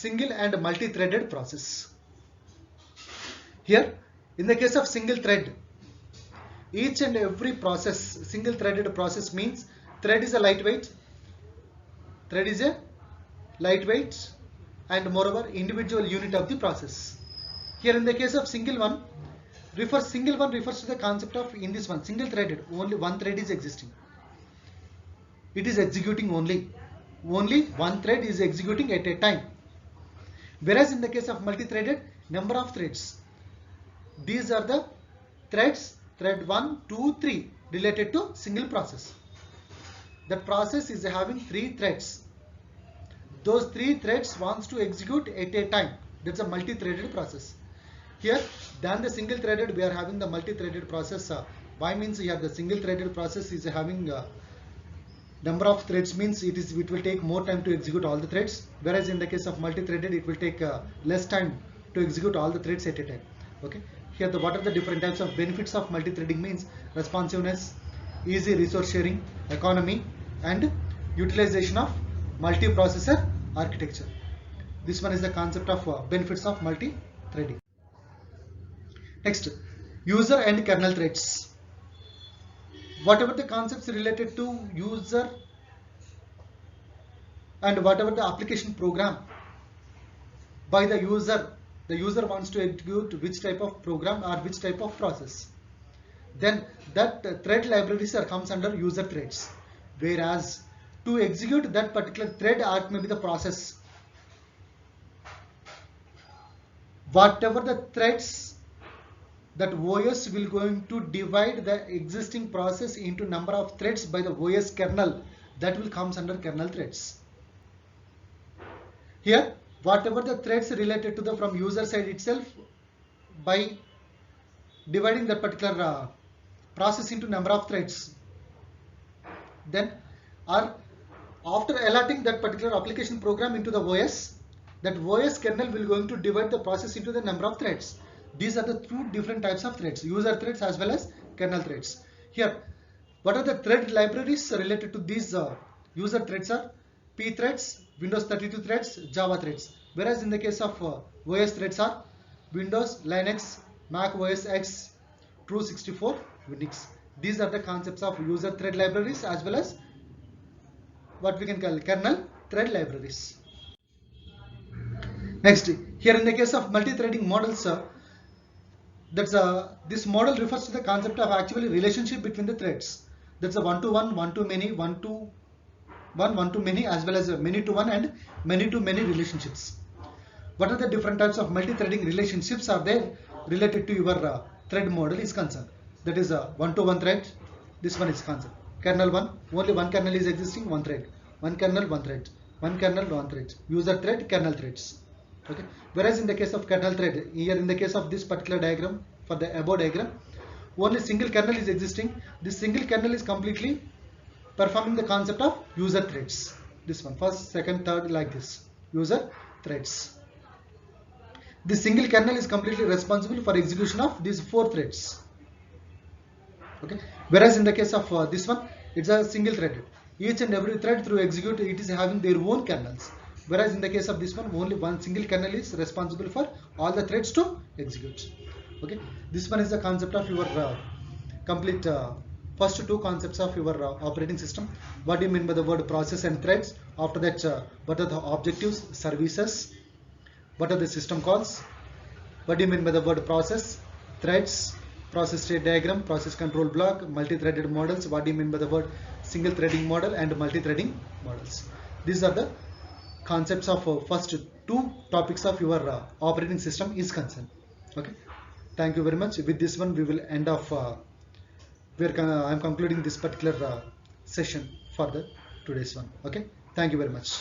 S1: single and multi-threaded process. Here in the case of single thread, each and every process, single threaded process means thread is a lightweight, and moreover individual unit of the process. Here in the case of single one refers to the concept of, in this one single threaded, only one thread is existing, it is executing only one thread is executing at a time. Whereas in the case of multi-threaded, number of threads, these are the threads, thread 1, 2, 3 related to single process. That process is having 3 threads. Those 3 threads wants to execute at a time. That's a multi-threaded process. Here than the single threaded, we are having the multi-threaded process. Why means here the single threaded process is having number of threads, means it will take more time to execute all the threads, whereas in the case of multi-threaded it will take less time to execute all the threads at a time. Okay, here what are the different types of benefits of multi-threading means responsiveness, easy resource sharing, economy, and utilization of multi-processor architecture. This one is the concept of benefits of multi-threading. Next, user and kernel threads. Whatever the concepts related to user and whatever the application program by the user wants to execute which type of program or which type of process, then that thread libraries comes under user threads. Whereas to execute that particular thread or it may be the process, whatever the threads, that OS will going to divide the existing process into number of threads by the OS kernel, that will comes under kernel threads. Here whatever the threads related to the from user side itself by dividing that particular process into number of threads. Then, or after allotting that particular application program into the OS, that OS kernel will going to divide the process into the number of threads. These are the two different types of threads, user threads as well as kernel threads. Here, what are the thread libraries related to these user threads are pthreads, Windows 32 threads, Java threads. Whereas in the case of OS threads are Windows, Linux, Mac OS X, True64, Unix. These are the concepts of user thread libraries as well as what we can call kernel thread libraries. Next, here in the case of multi-threading models, this model refers to the concept of actually relationship between the threads. That's a one-to-one, one-to-many, one-to-one, one-to-many, as well as a many-to-one and many-to-many relationships. What are the different types of multi-threading relationships are there related to your thread model is concerned? That is a one-to-one thread. This one is concerned. Kernel 1, only one kernel is existing, one thread. One kernel, one thread. One kernel, one thread. User thread, kernel threads. Okay. Whereas in the case of kernel thread, here in the case of this particular diagram, for the above diagram, only single kernel is existing. This single kernel is completely performing the concept of user threads. This one, first, second, third, like this. User threads. This single kernel is completely responsible for execution of these 4 threads. Okay. Whereas in the case of this one, it's a single thread. Each and every thread through execute, it is having their own kernels. Whereas in the case of this one, only one single kernel is responsible for all the threads to execute. Okay. This one is the concept of your complete first 2 concepts of your operating system. What do you mean by the word process and threads? After that, what are the objectives, services? What are the system calls? What do you mean by the word process, threads, process state diagram, process control block, multi-threaded models? What do you mean by the word single threading model and multi-threading models? These are the concepts of first 2 topics of your operating system is concerned. Okay. Thank you very much. With this one, we will end off. I am concluding this particular session for the today's one. Okay. Thank you very much.